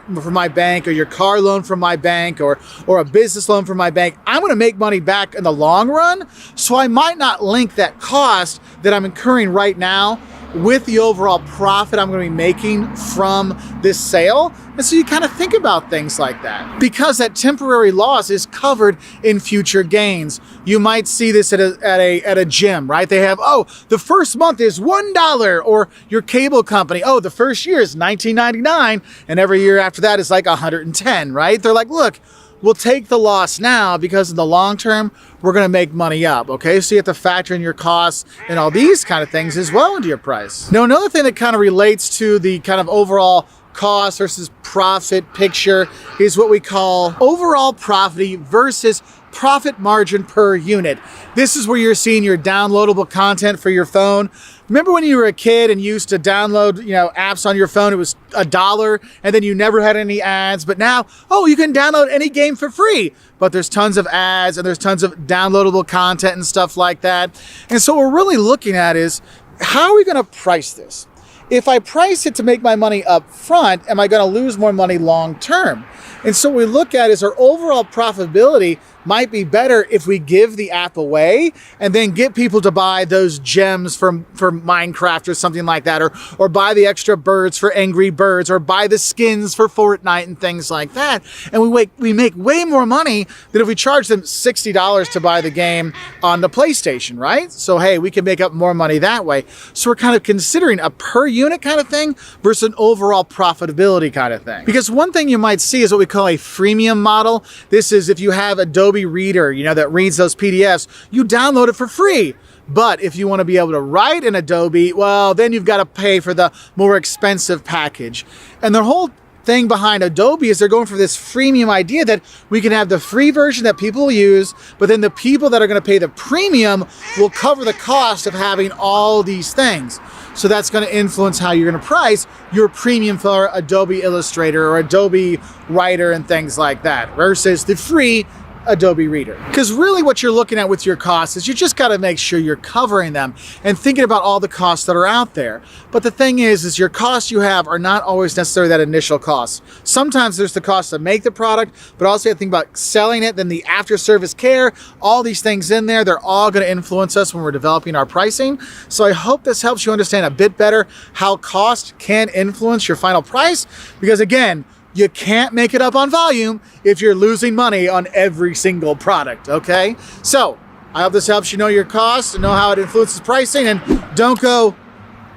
bank, or your car loan from my bank, or a business loan from my bank, I'm going to make money back in the long run. So I might not link that cost that I'm incurring right now with the overall profit I'm going to be making from this sale. And so you kind of think about things like that, because that temporary loss is covered in future gains. You might see this at a gym, right? They have, oh, the first month is $1, or your cable company, oh, the first year is $19.99, and every year after that is like $110, right? They're like, look, we'll take the loss now because in the long term, we're going to make money up, okay? So you have to factor in your costs and all these kind of things as well into your price. Now, another thing that kind of relates to the kind of overall cost versus profit picture is what we call overall profit versus profit margin per unit. This is where you're seeing your downloadable content for your phone. Remember when you were a kid and you used to download, apps on your phone? It was $1, and then you never had any ads. But now, oh, you can download any game for free. But there's tons of ads and there's tons of downloadable content and stuff like that. And so what we're really looking at is, how are we going to price this? If I price it to make my money up front, am I going to lose more money long term? And so what we look at is our overall profitability might be better if we give the app away and then get people to buy those gems for Minecraft or something like that, or buy the extra birds for Angry Birds, or buy the skins for Fortnite and things like that. And we make way more money than if we charge them $60 to buy the game on the PlayStation, right? So hey, we can make up more money that way. So we're kind of considering a per unit kind of thing versus an overall profitability kind of thing. Because one thing you might see is what we call a freemium model. This is if you have Adobe Reader, that reads those PDFs, you download it for free. But if you want to be able to write in Adobe, well, then you've got to pay for the more expensive package. And the whole thing behind Adobe is they're going for this freemium idea that we can have the free version that people will use, but then the people that are going to pay the premium will cover the cost of having all these things. So that's going to influence how you're going to price your premium for Adobe Illustrator or Adobe Writer and things like that versus the free Adobe Reader. Because really what you're looking at with your costs is you just got to make sure you're covering them and thinking about all the costs that are out there. But the thing is your costs you have are not always necessarily that initial cost. Sometimes there's the cost to make the product, but also you have to think about selling it, then the after service care, all these things in there, they're all going to influence us when we're developing our pricing. So I hope this helps you understand a bit better how cost can influence your final price, because again, you can't make it up on volume if you're losing money on every single product, okay? So I hope this helps you know your costs and know how it influences pricing, and don't go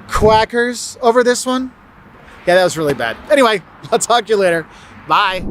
quackers over this one. Yeah, that was really bad. Anyway, I'll talk to you later. Bye.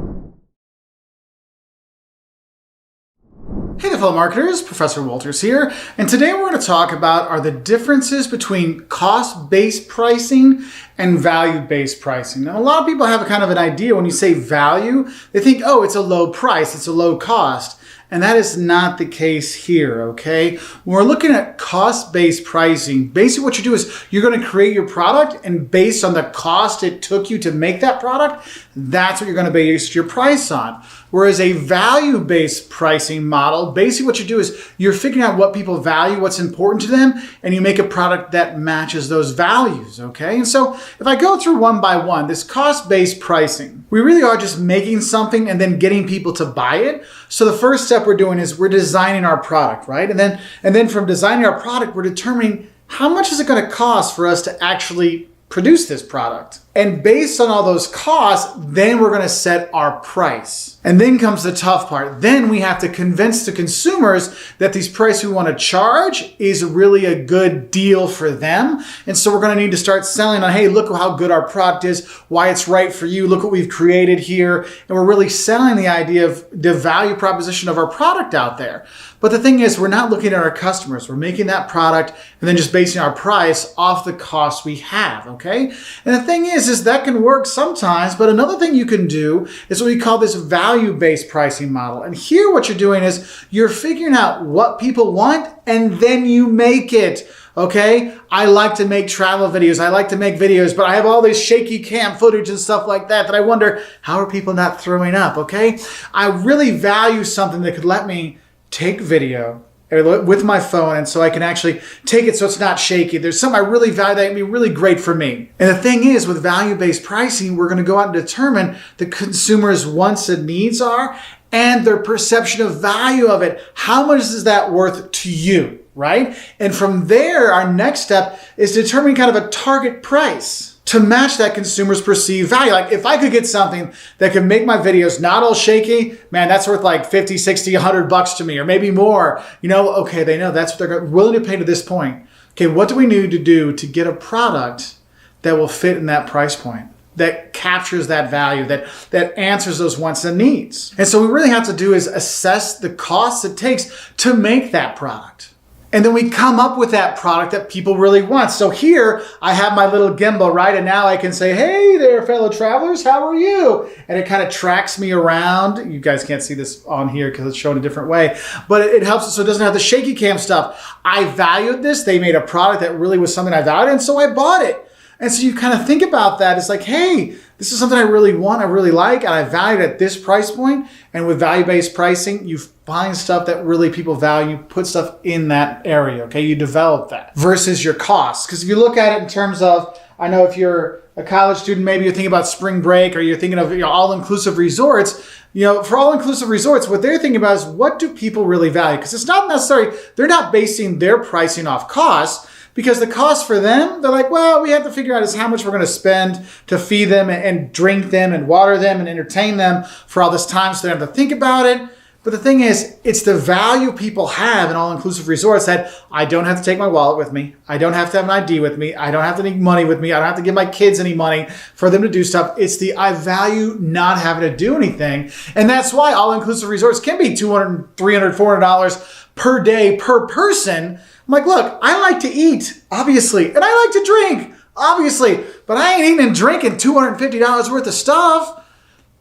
Hey there, fellow marketers, Professor Wolters here, and today we're going to talk about are the differences between cost-based pricing and value-based pricing. Now, a lot of people have a kind of an idea when you say value, they think, oh, it's a low price, it's a low cost. And that is not the case here, okay? When we're looking at cost-based pricing, basically what you do is you're going to create your product, and based on the cost it took you to make that product, that's what you're going to base your price on. Whereas a value-based pricing model, basically what you do is you're figuring out what people value, what's important to them, and you make a product that matches those values, okay? And so if I go through one by one, this cost-based pricing, we really are just making something and then getting people to buy it. So the first step we're doing is we're designing our product, right? And then from designing our product, we're determining how much is it going to cost for us to actually produce this product. And based on all those costs, then we're going to set our price. And then comes the tough part. Then we have to convince the consumers that these prices we want to charge is really a good deal for them. And so we're going to need to start selling on, hey, look how good our product is, why it's right for you, look what we've created here. And we're really selling the idea of the value proposition of our product out there. But the thing is, we're not looking at our customers. We're making that product and then just basing our price off the cost we have, okay? And the thing is that can work sometimes, but another thing you can do is what we call this value-based pricing model. And here what you're doing is you're figuring out what people want and then you make it. Okay, I like to make travel videos. I like to make videos, but I have all this shaky cam footage and stuff like that I wonder, how are people not throwing up, okay? I really value something that could let me take video with my phone, and so I can actually take it so it's not shaky. There's something I really value that would be really great for me. And the thing is, with value-based pricing, we're going to go out and determine the consumer's wants and needs are and their perception of value of it. How much is that worth to you, right? And from there, our next step is determining kind of a target price to match that consumer's perceived value. Like if I could get something that could make my videos not all shaky, man, that's worth like 50, 60, 100 bucks to me, or maybe more. You know, okay, they know that's what they're willing to pay to this point. Okay, what do we need to do to get a product that will fit in that price point, that captures that value, that answers those wants and needs? And so what we really have to do is assess the costs it takes to make that product. And then we come up with that product that people really want. So here I have my little gimbal, right? And now I can say, hey there, fellow travelers, how are you? And it kind of tracks me around. You guys can't see this on here because it's shown a different way, but it helps so it doesn't have the shaky cam stuff. I valued this. They made a product that really was something I valued, and so I bought it. And so you kind of think about that. It's like, hey, this is something I really want, I really like, and I value it at this price point. And with value-based pricing, you find stuff that really people value, put stuff in that area, okay? You develop that versus your costs. Because if you look at it in terms of, I know if you're a college student, maybe you're thinking about spring break, or you're thinking of all-inclusive resorts. For all-inclusive resorts, what they're thinking about is what do people really value? Because it's not necessarily, they're not basing their pricing off costs. Because the cost for them, they're like, well, we have to figure out is how much we're going to spend to feed them and drink them and water them and entertain them for all this time, so they don't have to think about it. But the thing is, it's the value people have in all-inclusive resorts that I don't have to take my wallet with me. I don't have to have an ID with me. I don't have to need money with me. I don't have to give my kids any money for them to do stuff. It's the I value not having to do anything. And that's why all-inclusive resorts can be $200, $300, $400 per day per person. I'm like, look, I like to eat, obviously, and I like to drink, obviously, but I ain't eating and drinking $250 worth of stuff.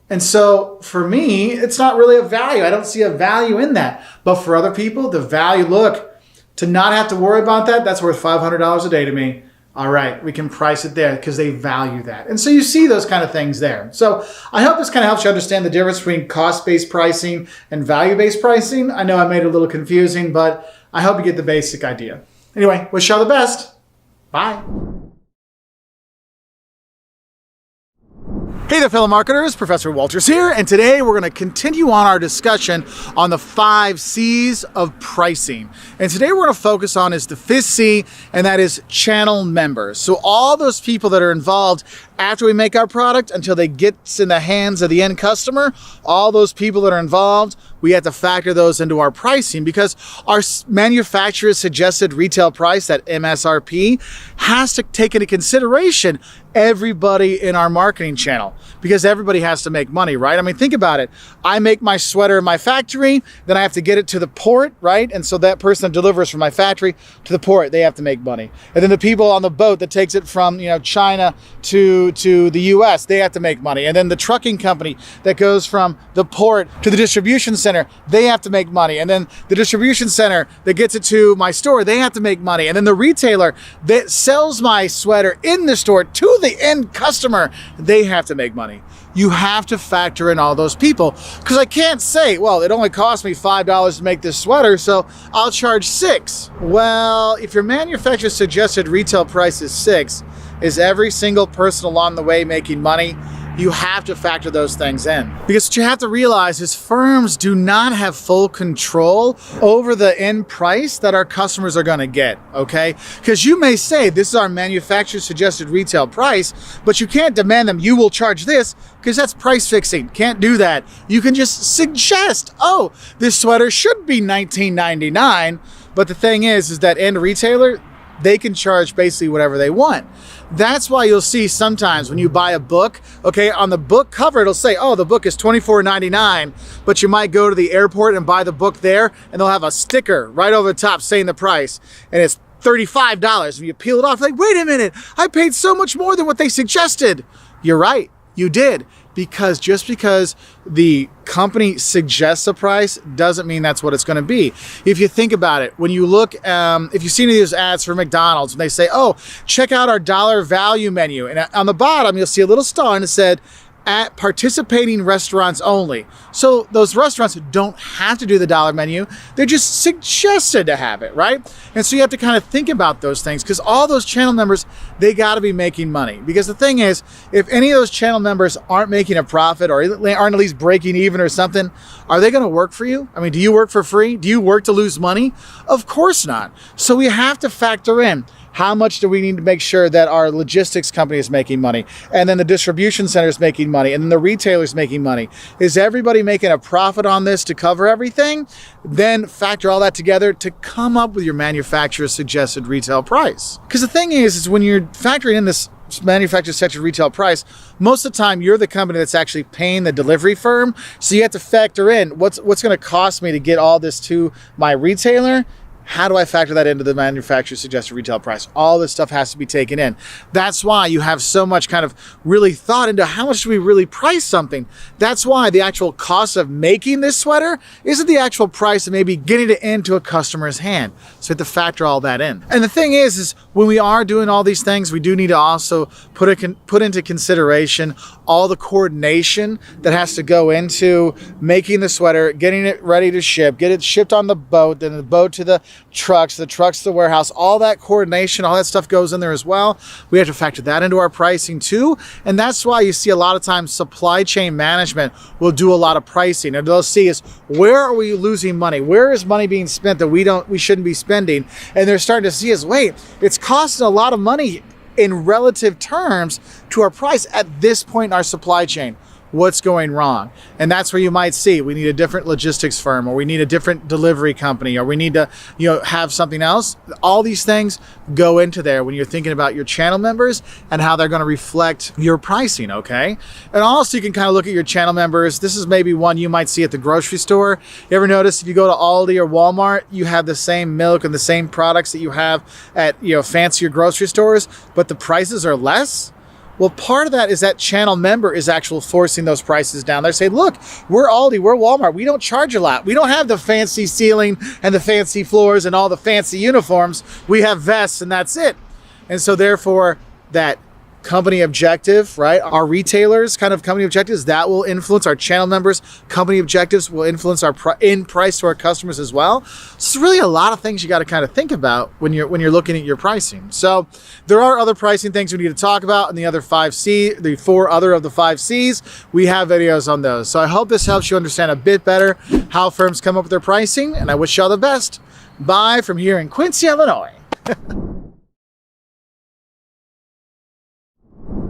And so for me, it's not really a value. I don't see a value in that. But for other people, the value, look, to not have to worry about that, that's worth $500 a day to me. All right, we can price it there because they value that. And so you see those kind of things there. So I hope this kind of helps you understand the difference between cost-based pricing and value-based pricing. I know I made it a little confusing, but I hope you get the basic idea. Anyway, wish you all the best. Bye. Hey there, fellow marketers, Professor Wolters here, and today we're going to continue on our discussion on the 5 C's of pricing. And today we're going to focus on is the 5th C, and that is channel members. So all those people that are involved after we make our product until they gets in the hands of the end customer, all those people that are involved, we have to factor those into our pricing, because our manufacturer's suggested retail price, that MSRP, has to take into consideration everybody in our marketing channel, because everybody has to make money, right? I mean, think about it. I make my sweater in my factory, then I have to get it to the port, right? And so that person that delivers from my factory to the port, they have to make money. And then the people on the boat that takes it from, China to the US, they have to make money. And then the trucking company that goes from the port to the distribution center, they have to make money. And then the distribution center that gets it to my store, they have to make money. And then the retailer that sells my sweater in the store to the end customer, they have to make money. You have to factor in all those people, because I can't say, well, it only cost me $5 to make this sweater, so I'll charge $6. Well, if your manufacturer's suggested retail price is $6, is every single person along the way making money? You have to factor those things in. Because what you have to realize is firms do not have full control over the end price that our customers are gonna get, okay? Because you may say, this is our manufacturer's suggested retail price, but you can't demand them, you will charge this, because that's price fixing. Can't do that. You can just suggest, oh, this sweater should be $19.99, but the thing is that end retailer, they can charge basically whatever they want. That's why you'll see sometimes when you buy a book, okay, on the book cover, it'll say, oh, the book is $24.99, but you might go to the airport and buy the book there, and they'll have a sticker right over the top saying the price, and it's $35. And you peel it off, like, wait a minute, I paid so much more than what they suggested. You're right, you did. Because just because the company suggests a price doesn't mean that's what it's going to be. If you think about it, when you look, if you see any of those ads for McDonald's, and they say, oh, check out our dollar value menu. And on the bottom, you'll see a little star and it said, at participating restaurants only. So those restaurants don't have to do the dollar menu. They're just suggested to have it, right? And so you have to kind of think about those things, because all those channel members, they got to be making money. Because the thing is, if any of those channel members aren't making a profit, or aren't at least breaking even or something, are they going to work for you? I mean, do you work for free? Do you work to lose money? Of course not. So we have to factor in, how much do we need to make sure that our logistics company is making money, and then the distribution center is making money, and then the retailer is making money? Is everybody making a profit on this to cover everything? Then factor all that together to come up with your manufacturer's suggested retail price. Because the thing is when you're factoring in this manufacturer's suggested retail price, most of the time you're the company that's actually paying the delivery firm. So you have to factor in what's going to cost me to get all this to my retailer. How do I factor that into the manufacturer's suggested retail price? All this stuff has to be taken in. That's why you have so much kind of really thought into how much do we really price something. That's why the actual cost of making this sweater isn't the actual price of maybe getting it into a customer's hand. So you have to factor all that in. And the thing is when we are doing all these things, we do need to also put into consideration all the coordination that has to go into making the sweater, getting it ready to ship, get it shipped on the boat, then the boat to the trucks to the warehouse. All that coordination, all that stuff goes in there as well. We have to factor that into our pricing too. And that's why you see a lot of times supply chain management will do a lot of pricing, and they'll see is, where are we losing money? Where is money being spent that we shouldn't be spending? And they're starting to see is, wait, it's costing a lot of money in relative terms to our price at this point in our supply chain. What's going wrong? And that's where you might see we need a different logistics firm, or we need a different delivery company, or we need to have something else. All these things go into there when you're thinking about your channel members and how they're going to reflect your pricing, okay? And also you can kind of look at your channel members. This is maybe one you might see at the grocery store. You ever notice if you go to Aldi or Walmart, you have the same milk and the same products that you have at fancier grocery stores, but the prices are less? Well, part of that is that channel member is actually forcing those prices down. They're saying, look, we're Aldi, we're Walmart. We don't charge a lot. We don't have the fancy ceiling and the fancy floors and all the fancy uniforms. We have vests and that's it. And so therefore that company objective, right? Our retailers kind of company objectives, that will influence our channel members. Company objectives will influence our price to our customers as well. So it's really a lot of things you got to kind of think about when you're looking at your pricing. So there are other pricing things we need to talk about in the other 5C, the 4 other of the 5 C's. We have videos on those. So I hope this helps you understand a bit better how firms come up with their pricing, and I wish you all the best. Bye from here in Quincy, Illinois.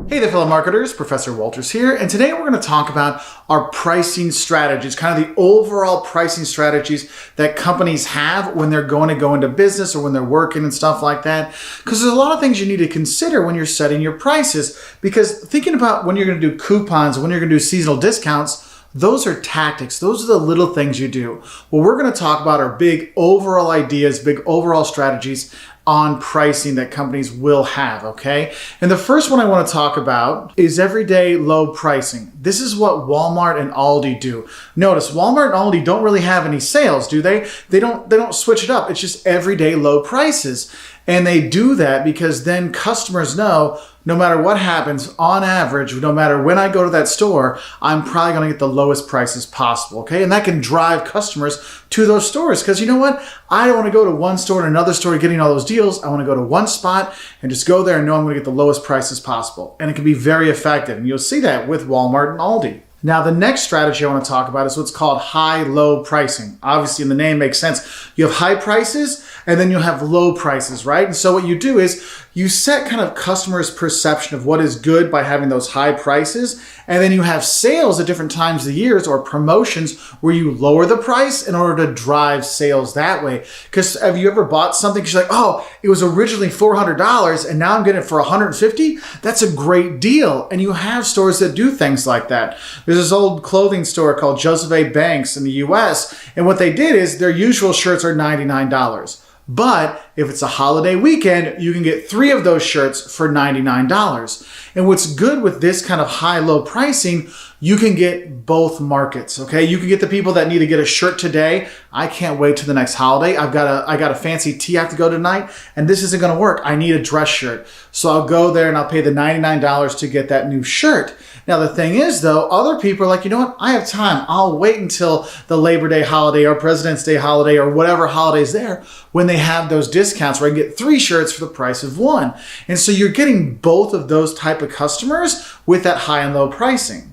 Hey there, fellow marketers, Professor Wolters here, and today we're going to talk about our pricing strategies, kind of the overall pricing strategies that companies have when they're going to go into business or when they're working and stuff like that. Because there's a lot of things you need to consider when you're setting your prices, because thinking about when you're going to do coupons, when you're going to do seasonal discounts, those are tactics. Those are the little things you do. Well, we're going to talk about our big overall ideas, big overall strategies on pricing that companies will have, okay? And the first one I want to talk about is everyday low pricing. This is what Walmart and Aldi do. Notice Walmart and Aldi don't really have any sales, do they? They don't switch it up. It's just everyday low prices. And they do that because then customers know no matter what happens, on average, no matter when I go to that store, I'm probably going to get the lowest prices possible, okay? And that can drive customers to those stores because you know what? I don't want to go to one store and another store getting all those deals. I want to go to one spot and just go there and know I'm going to get the lowest prices possible. And it can be very effective. And you'll see that with Walmart and Aldi. Now, the next strategy I want to talk about is what's called high-low pricing. Obviously, in the name makes sense. You have high prices, and then you'll have low prices, right? And so what you do is you set kind of customers' perception of what is good by having those high prices, and then you have sales at different times of the years or promotions where you lower the price in order to drive sales that way. Because have you ever bought something, you're like, oh, it was originally $400 and now I'm getting it for $150? That's a great deal. And you have stores that do things like that. There's this old clothing store called Joseph A. Banks in the US, and what they did is their usual shirts are $99. But if it's a holiday weekend, you can get 3 of those shirts for $99. And what's good with this kind of high-low pricing, you can get both markets, okay? You can get the people that need to get a shirt today. I can't wait till the next holiday. I got a fancy tea I have to go tonight, and this isn't gonna work. I need a dress shirt. So I'll go there and I'll pay the $99 to get that new shirt. Now, the thing is, though, other people are like, you know what? I have time. I'll wait until the Labor Day holiday or President's Day holiday or whatever holiday's there when they have those discounts where I can get 3 shirts for the price of 1. And so you're getting both of those type of customers with that high and low pricing.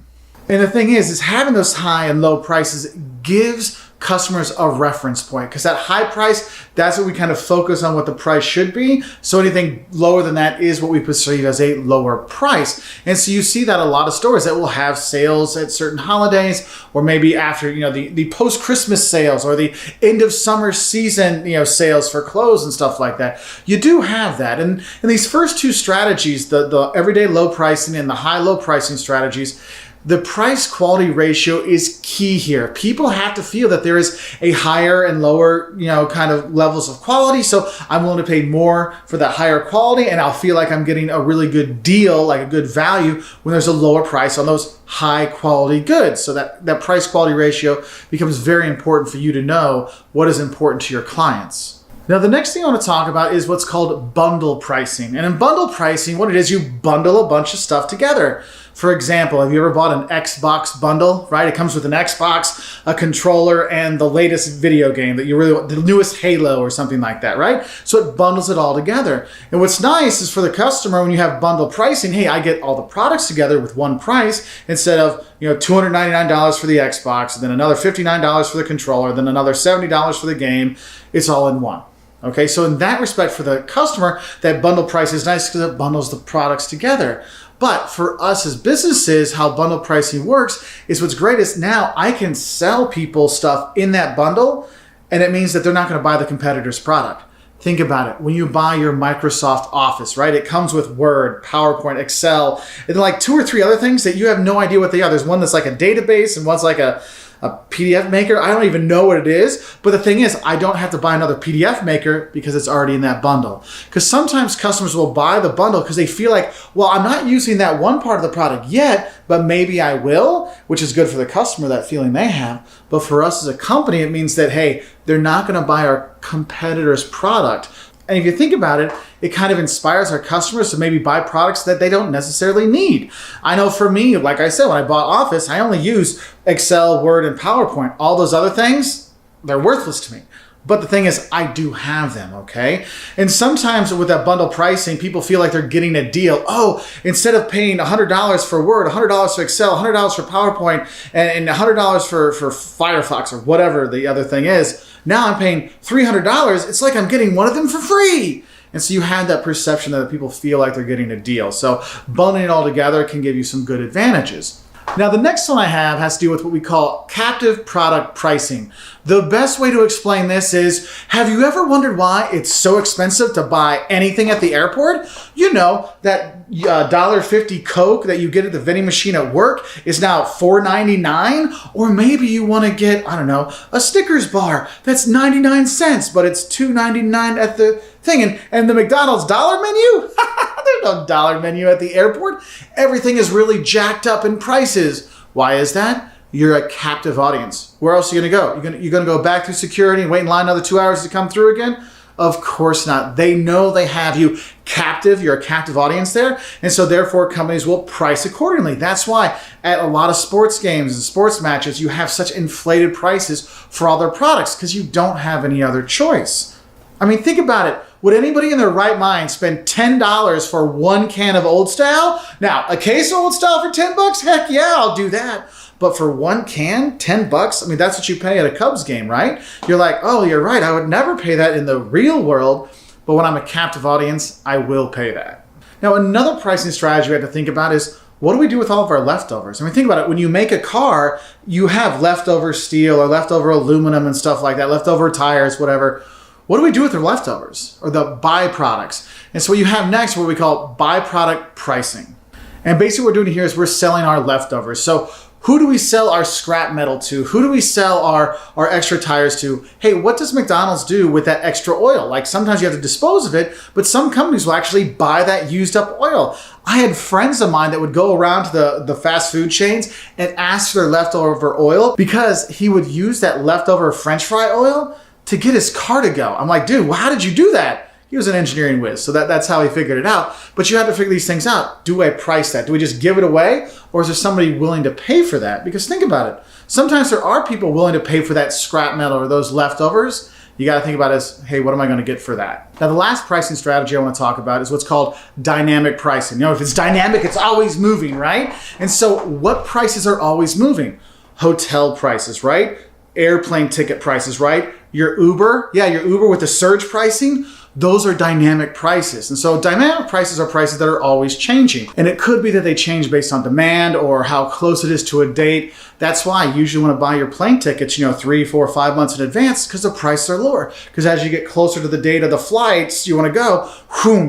And the thing is having those high and low prices gives customers a reference point, because that high price, that's what we kind of focus on, what the price should be. So anything lower than that is what we perceive as a lower price. And so you see that a lot of stores that will have sales at certain holidays, or maybe after, the post-Christmas sales or the end of summer season, sales for clothes and stuff like that. You do have that. And these first 2 strategies, the everyday low pricing and the high-low pricing strategies, the price-quality ratio is key here. People have to feel that there is a higher and lower, kind of levels of quality. So I'm willing to pay more for that higher quality, and I'll feel like I'm getting a really good deal, like a good value, when there's a lower price on those high-quality goods. So that price-quality ratio becomes very important for you to know what is important to your clients. Now, the next thing I want to talk about is what's called bundle pricing. And in bundle pricing, what it is, you bundle a bunch of stuff together. For example, have you ever bought an Xbox bundle, right? It comes with an Xbox, a controller, and the latest video game that you really want, the newest Halo or something like that, right? So it bundles it all together. And what's nice is for the customer, when you have bundle pricing, hey, I get all the products together with one price instead of, $299 for the Xbox, and then another $59 for the controller, then another $70 for the game. It's all in one. Okay, so in that respect, for the customer, that bundle price is nice because it bundles the products together. But for us as businesses, how bundle pricing works is what's great is now I can sell people stuff in that bundle, and it means that they're not going to buy the competitor's product. Think about it. When you buy your Microsoft Office, right? It comes with Word, PowerPoint, Excel, and then like 2 or 3 other things that you have no idea what they are. There's one that's like a database and one's like a PDF maker. I don't even know what it is. But the thing is, I don't have to buy another PDF maker because it's already in that bundle. Because sometimes customers will buy the bundle because they feel like, well, I'm not using that one part of the product yet, but maybe I will, which is good for the customer, that feeling they have. But for us as a company, it means that, hey, they're not going to buy our competitor's product. And if you think about it, it kind of inspires our customers to maybe buy products that they don't necessarily need. I know for me, like I said, when I bought Office, I only use Excel, Word, and PowerPoint. All those other things, they're worthless to me. But the thing is, I do have them, okay? And sometimes with that bundle pricing, people feel like they're getting a deal. Oh, instead of paying $100 for Word, $100 for Excel, $100 for PowerPoint, and $100 for Firefox or whatever the other thing is, now I'm paying $300. It's like I'm getting one of them for free. And so you have that perception that people feel like they're getting a deal. So bundling it all together can give you some good advantages. Now, the next one I have has to do with what we call captive product pricing. The best way to explain this is, have you ever wondered why it's so expensive to buy anything at the airport? You know, that $1.50 Coke that you get at the vending machine at work is now $4.99? Or maybe you want to get, I don't know, a Snickers bar that's 99 cents, but it's $2.99 at the thing. And the McDonald's dollar menu? There's no dollar menu at the airport. Everything is really jacked up in prices. Why is that? You're a captive audience. Where else are you going to go? You're going to go back through security and wait in line another 2 hours to come through again? Of course not. They know they have you captive. You're a captive audience there. And so therefore companies will price accordingly. That's why at a lot of sports games and sports matches, you have such inflated prices for all their products because you don't have any other choice. I mean, think about it. Would anybody in their right mind spend $10 for one can of Old Style? Now, a case of Old Style for $10? Heck yeah, I'll do that. But for one can, $10? I mean, that's what you pay at a Cubs game, right? You're like, oh, you're right. I would never pay that in the real world. But when I'm a captive audience, I will pay that. Now, another pricing strategy we have to think about is, what do we do with all of our leftovers? I mean, think about it. When you make a car, you have leftover steel or leftover aluminum and stuff like that, leftover tires, whatever. What do we do with their leftovers or the byproducts? And so what you have next, what we call byproduct pricing. And basically what we're doing here is we're selling our leftovers. So who do we sell our scrap metal to? Who do we sell our extra tires to? Hey, what does McDonald's do with that extra oil? Like sometimes you have to dispose of it, but some companies will actually buy that used up oil. I had friends of mine that would go around to the fast food chains and ask for their leftover oil because he would use that leftover French fry oil to get his car to go. I'm like, dude, well, how did you do that? He was an engineering whiz, so that's how he figured it out. But you have to figure these things out. Do I price that? Do we just give it away? Or is there somebody willing to pay for that? Because think about it. Sometimes there are people willing to pay for that scrap metal or those leftovers. You got to think about it as, hey, what am I going to get for that? Now, the last pricing strategy I want to talk about is what's called dynamic pricing. You know, if it's dynamic, it's always moving, right? And so what prices are always moving? Hotel prices, right? Airplane ticket prices, right? Your Uber, your Uber with the surge pricing, those are dynamic prices. And so dynamic prices are prices that are always changing. And it could be that they change based on demand or how close it is to a date. That's why you usually want to buy your plane tickets, 3, 4, 5 months in advance because the prices are lower. Because as you get closer to the date of the flights you want to go,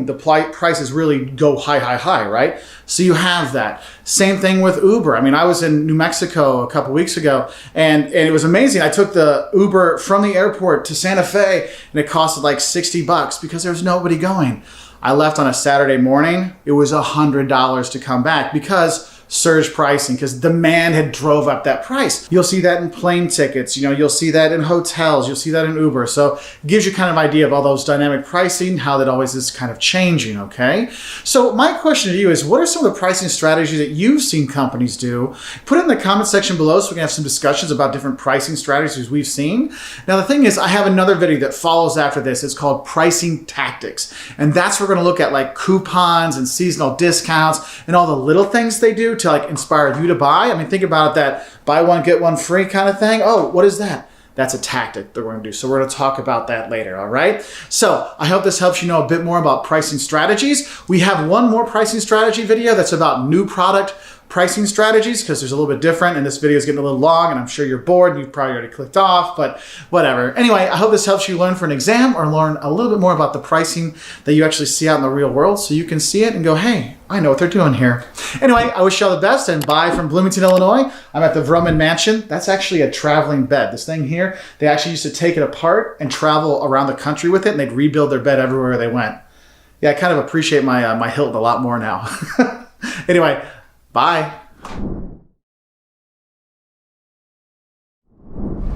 the prices really go high, right? So you have that. Same thing with Uber. I mean, I was in New Mexico a couple weeks ago and it was amazing. I took the Uber from the airport to Santa Fe and it costed like $60 because there was nobody going. I left on a Saturday morning. It was $100 to come back because surge pricing, because demand had drove up that price. You'll see that in plane tickets, you'll see that in hotels, you'll see that in Uber. So it gives you kind of idea of all those dynamic pricing, how that always is kind of changing, okay? So my question to you is, what are some of the pricing strategies that you've seen companies do? Put it in the comment section below so we can have some discussions about different pricing strategies we've seen. Now the thing is, I have another video that follows after this. It's called Pricing Tactics. And that's where we're gonna look at like coupons and seasonal discounts and all the little things they do to like inspire you to buy. I mean, think about that buy one, get one free kind of thing. Oh, what is that? That's a tactic that we're going to do. So we're going to talk about that later, all right? So I hope this helps you know a bit more about pricing strategies. We have one more pricing strategy video that's about new product pricing strategies because there's a little bit different and this video is getting a little long and I'm sure you're bored and you've probably already clicked off, but whatever. Anyway, I hope this helps you learn for an exam or learn a little bit more about the pricing that you actually see out in the real world so you can see it and go, hey, I know what they're doing here. Anyway, I wish you all the best and bye from Bloomington, Illinois. I'm at the Vrooman Mansion. That's actually a traveling bed. This thing here, they actually used to take it apart and travel around the country with it and they'd rebuild their bed everywhere they went. Yeah, I kind of appreciate my Hilton a lot more now. Anyway, bye.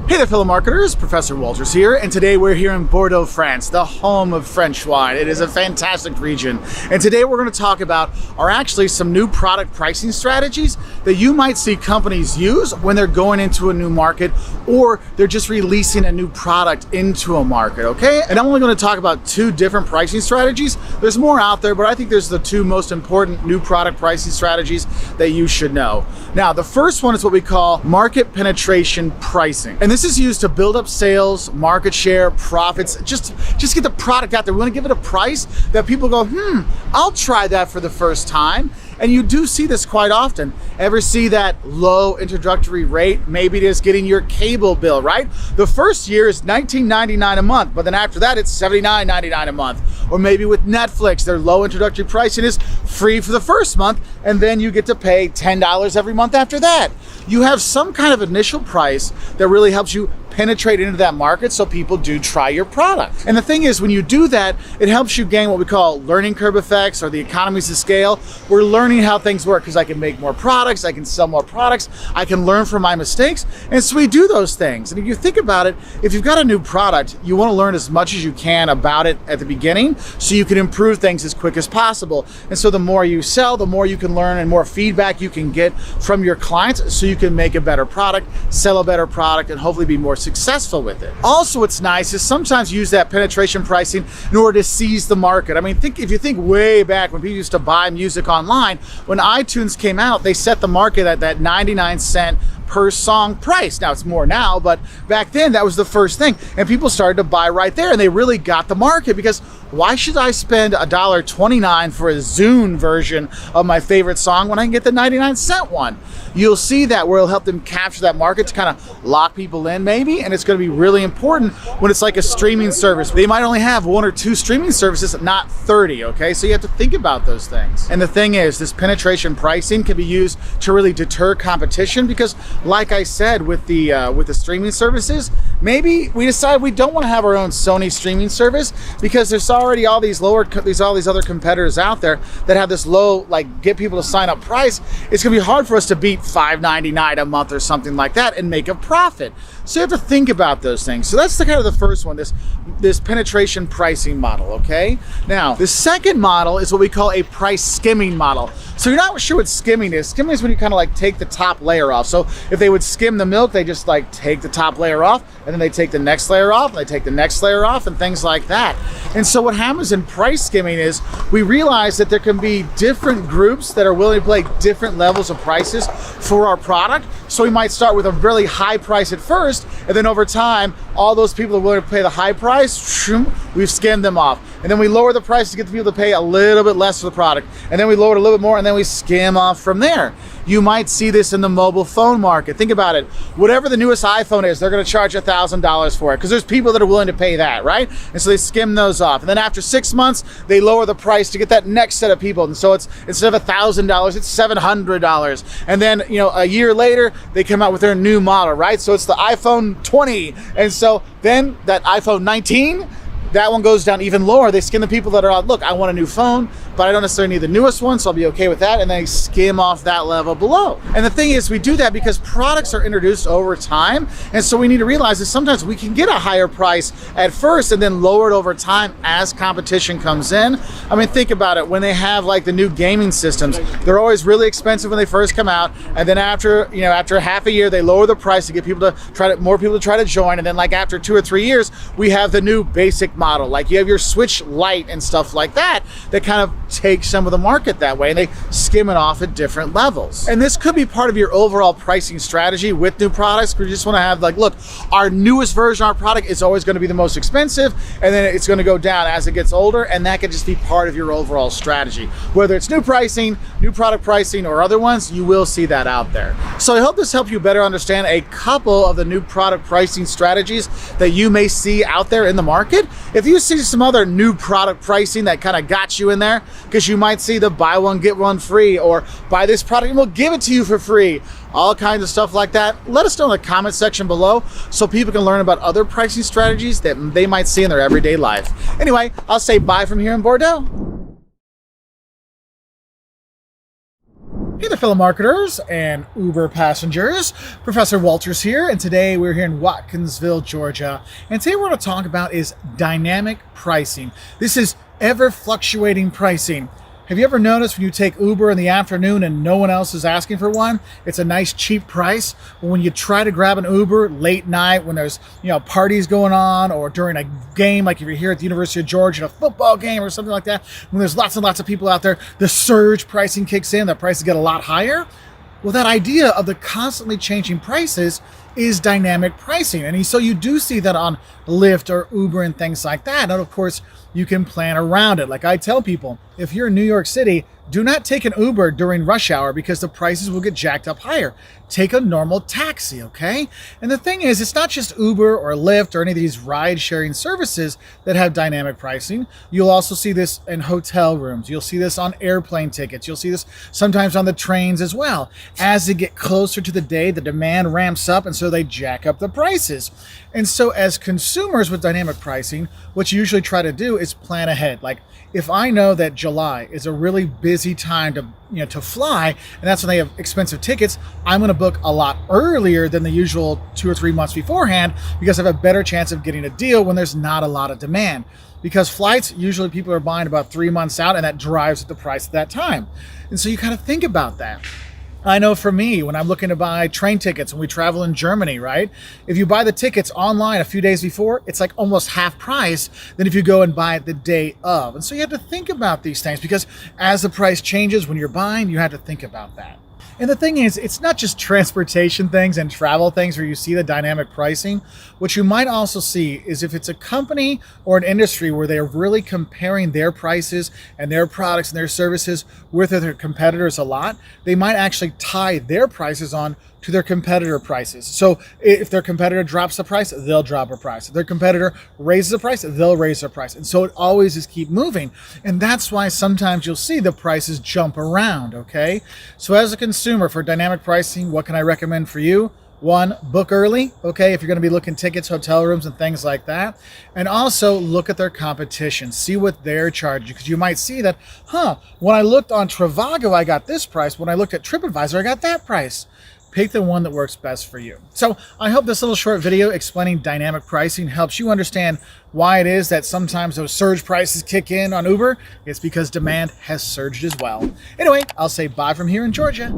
Hey there, fellow marketers, Professor Wolters here, and today we're here in Bordeaux, France, the home of French wine. It is a fantastic region, and today we're going to talk about are actually some new product pricing strategies that you might see companies use when they're going into a new market or they're just releasing a new product into a market, okay? And I'm only going to talk about 2 different pricing strategies. There's more out there, but I think there's the 2 most important new product pricing strategies that you should know. Now, the first one is what we call market penetration pricing. And this is used to build up sales, market share, profits, just get the product out there. We want to give it a price that people go, I'll try that for the first time. And you do see this quite often. Ever see that low introductory rate? Maybe it is getting your cable bill, right? The first year is $19.99 a month, but then after that it's $79.99 a month. Or maybe with Netflix, their low introductory pricing is free for the first month, and then you get to pay $10 every month after that. You have some kind of initial price that really helps you penetrate into that market so people do try your product. And the thing is, when you do that, it helps you gain what we call learning curve effects or the economies of scale. We're learning how things work because I can make more products, I can sell more products, I can learn from my mistakes, and so we do those things. And if you think about it, if you've got a new product, you want to learn as much as you can about it at the beginning so you can improve things as quick as possible. And so the more you sell, the more you can learn and more feedback you can get from your clients so you can make a better product, sell a better product, and hopefully be more successful with it. Also, what's nice is sometimes use that penetration pricing in order to seize the market. I mean, if you think way back when people used to buy music online, when iTunes came out, they set the market at that 99-cent per song price. Now it's more now, but back then that was the first thing. And people started to buy right there, and they really got the market because why should I spend $1.29 for a Zune version of my favorite song when I can get the 99-cent one? You'll see that where it'll help them capture that market to kind of lock people in maybe, and it's going to be really important when it's like a streaming service. They might only have 1 or 2 streaming services, not 30, okay? So you have to think about those things. And the thing is, this penetration pricing can be used to really deter competition because, like I said, with the streaming services, maybe we decide we don't want to have our own Sony streaming service because there's already all these other competitors out there that have this low, like, get people to sign up price. It's going to be hard for us to beat $5.99 a month or something like that and make a profit. So you have to think about those things. So that's the kind of the first one, this penetration pricing model, okay? Now, the second model is what we call a price skimming model. So you're not sure what skimming is. Skimming is when you kind of like take the top layer off. So if they would skim the milk, they just like take the top layer off, and then they take the next layer off, and they take the next layer off, and things like that. And so what happens in price skimming is we realize that there can be different groups that are willing to pay different levels of prices for our product. So we might start with a really high price at first, and then over time, all those people that are willing to pay the high price, we've skimmed them off. And then we lower the price to get the people to pay a little bit less for the product. And then we lower it a little bit more, and then we skim off from there. You might see this in the mobile phone market. Think about it. Whatever the newest iPhone is, they're going to charge $1,000 for it because there's people that are willing to pay that, right? And so they skim those off. And then after 6 months, they lower the price to get that next set of people. And so it's instead of $1,000, it's $700. And then, a year later, they come out with their new model, right? So it's the iPhone 20. And so then that iPhone 19, that one goes down even lower. They skim the people that are out, look, I want a new phone, but I don't necessarily need the newest one, so I'll be okay with that. And then they skim off that level below. And the thing is, we do that because products are introduced over time. And so we need to realize that sometimes we can get a higher price at first and then lower it over time as competition comes in. I mean, think about it. When they have like the new gaming systems, they're always really expensive when they first come out. And then after half a year, they lower the price to get more people to try to join. And then like after 2 or 3 years, we have the new basic model. Like you have your Switch Lite and stuff like that kind of take some of the market that way, and they skim it off at different levels. And this could be part of your overall pricing strategy with new products, where you just want to have like, look, our newest version of our product is always going to be the most expensive, and then it's going to go down as it gets older, and that could just be part of your overall strategy. Whether it's new pricing, new product pricing, or other ones, you will see that out there. So I hope this helped you better understand a couple of the new product pricing strategies that you may see out there in the market. If you see some other new product pricing that kind of got you in there, because you might see the buy one, get one free, or buy this product and we'll give it to you for free, all kinds of stuff like that, let us know in the comment section below so people can learn about other pricing strategies that they might see in their everyday life. Anyway, I'll say bye from here in Bordeaux. Hey there, fellow marketers and Uber passengers. Professor Wolters here, and today we're here in Watkinsville, Georgia. And today we're going to talk about is dynamic pricing. This is ever fluctuating pricing. Have you ever noticed when you take Uber in the afternoon and no one else is asking for one, it's a nice cheap price? But when you try to grab an Uber late night when there's parties going on, or during a game like if you're here at the University of Georgia, a football game or something like that, when there's lots and lots of people out there, the surge pricing kicks in, the prices get a lot higher. Well, that idea of the constantly changing prices is dynamic pricing. And so you do see that on Lyft or Uber and things like that. And of course, you can plan around it. Like I tell people, if you're in New York City, do not take an Uber during rush hour because the prices will get jacked up higher. Take a normal taxi, okay? And the thing is, it's not just Uber or Lyft or any of these ride-sharing services that have dynamic pricing. You'll also see this in hotel rooms. You'll see this on airplane tickets. You'll see this sometimes on the trains as well. As they get closer to the day, the demand ramps up, and so they jack up the prices. And so as consumers with dynamic pricing, what you usually try to do is plan ahead. Like if I know that July is a really busy time to fly, and that's when they have expensive tickets, I'm going to book a lot earlier than the usual 2 or 3 months beforehand because I have a better chance of getting a deal when there's not a lot of demand. Because flights, usually people are buying about 3 months out, and that drives the price at that time. And so you kind of think about that. I know for me, when I'm looking to buy train tickets when we travel in Germany, right? If you buy the tickets online a few days before, it's like almost half price than if you go and buy it the day of. And so you have to think about these things because as the price changes when you're buying, you have to think about that. And the thing is, it's not just transportation things and travel things where you see the dynamic pricing. What you might also see is if it's a company or an industry where they're really comparing their prices and their products and their services with their competitors a lot, they might actually tie their prices on to their competitor prices. So if their competitor drops the price, they'll drop a price. If their competitor raises the price, they'll raise their price. And so it always is keep moving. And that's why sometimes you'll see the prices jump around, okay? So as a consumer for dynamic pricing, what can I recommend for you? One, book early, okay, if you're going to be looking tickets, hotel rooms, and things like that. And also look at their competition, see what they're charging, because you might see that, when I looked on Trivago, I got this price. When I looked at TripAdvisor, I got that price. Pick the one that works best for you. So I hope this little short video explaining dynamic pricing helps you understand why it is that sometimes those surge prices kick in on Uber. It's because demand has surged as well. Anyway, I'll say bye from here in Georgia.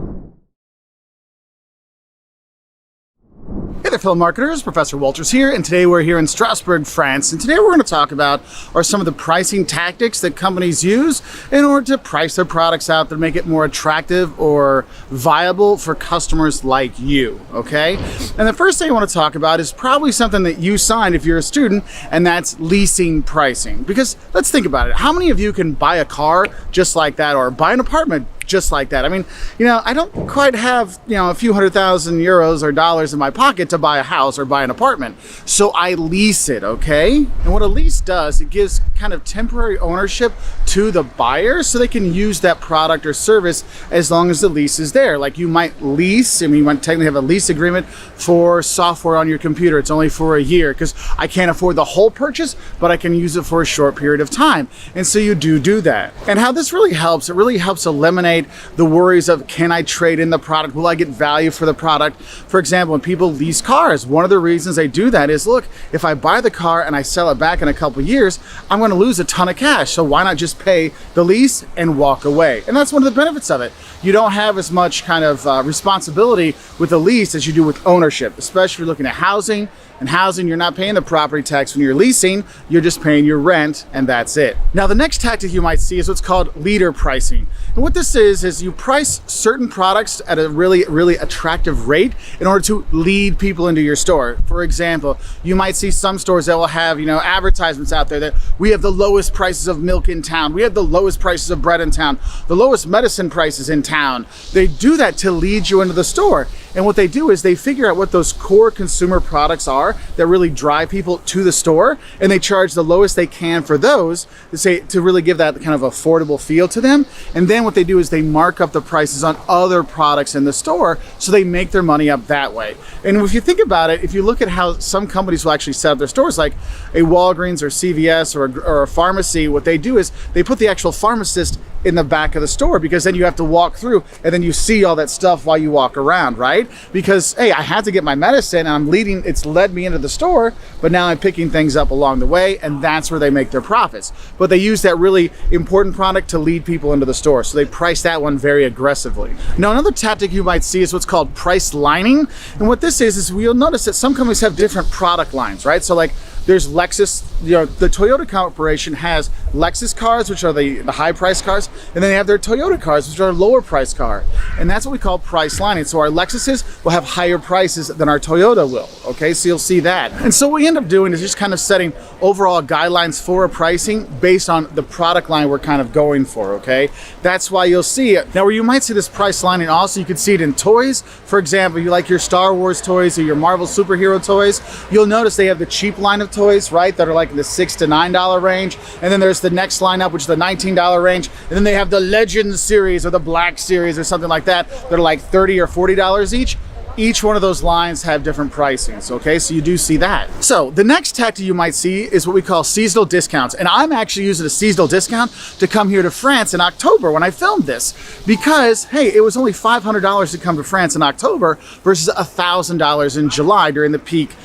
Hey there, fellow marketers, Professor Wolters here, and today we're here in Strasbourg, France, and today we're going to talk about are some of the pricing tactics that companies use in order to price their products out that make it more attractive or viable for customers like you, okay? And the first thing I want to talk about is probably something that you signed if you're a student, and that's leasing pricing. Because let's think about it. How many of you can buy a car just like that, or buy an apartment just like that? I mean, I don't quite have, a few €100,000 or dollars in my pocket to buy a house or buy an apartment. So I lease it, okay? And what a lease does, it gives kind of temporary ownership to the buyer so they can use that product or service as long as the lease is there. Like you might lease, you might technically have a lease agreement for software on your computer. It's only for a year because I can't afford the whole purchase, but I can use it for a short period of time. And so you do that. And how this really helps, it really helps eliminate the worries of, can I trade in the product? Will I get value for the product? For example, when people lease cars, one of the reasons they do that is, look, if I buy the car and I sell it back in a couple of years, I'm going to lose a ton of cash. So why not just pay the lease and walk away? And that's one of the benefits of it. You don't have as much kind of responsibility with a lease as you do with ownership, especially if you're looking at housing. And housing, you're not paying the property tax when you're leasing, you're just paying your rent, and that's it. Now, the next tactic you might see is what's called leader pricing. And what this is you price certain products at a really, really attractive rate in order to lead people into your store. For example, you might see some stores that will have, advertisements out there that we have the lowest prices of milk in town. We have the lowest prices of bread in town, the lowest medicine prices in town. They do that to lead you into the store. And what they do is they figure out what those core consumer products are that really drive people to the store, and they charge the lowest they can for those to really give that kind of affordable feel to them. And then what they do is they mark up the prices on other products in the store so they make their money up that way. And if you think about it, if you look at how some companies will actually set up their stores, like a Walgreens or CVS or a pharmacy, what they do is they put the actual pharmacist in the back of the store, because then you have to walk through and then you see all that stuff while you walk around, right? Because, hey, I had to get my medicine and it's led me into the store, but now I'm picking things up along the way, and that's where they make their profits. But they use that really important product to lead people into the store, so they price that one very aggressively. Now, another tactic you might see is what's called price lining. And what this is you'll notice that some companies have different product lines, right? So like there's Lexus, the Toyota Corporation has Lexus cars, which are the high price cars, and then they have their Toyota cars, which are lower price car. And that's what we call price lining. So our Lexuses will have higher prices than our Toyota will, okay? So you'll see that. And so what we end up doing is just kind of setting overall guidelines for a pricing based on the product line we're kind of going for, okay? That's why you'll see it. Now, where you might see this price lining also, you could see it in toys. For example, you like your Star Wars toys or your Marvel superhero toys, you'll notice they have the cheap line of toys, right, that are like in the $6 to $9 range, and then there's the next lineup, which is the $19 range, and then they have the Legends series or the Black series or something like that that are like $30 or $40 each. Each one of those lines have different pricings, okay? So you do see that. So the next tactic you might see is what we call seasonal discounts. And I'm actually using a seasonal discount to come here to France in October when I filmed this, because, hey, it was only $500 to come to France in October versus $1,000 in July during the peak,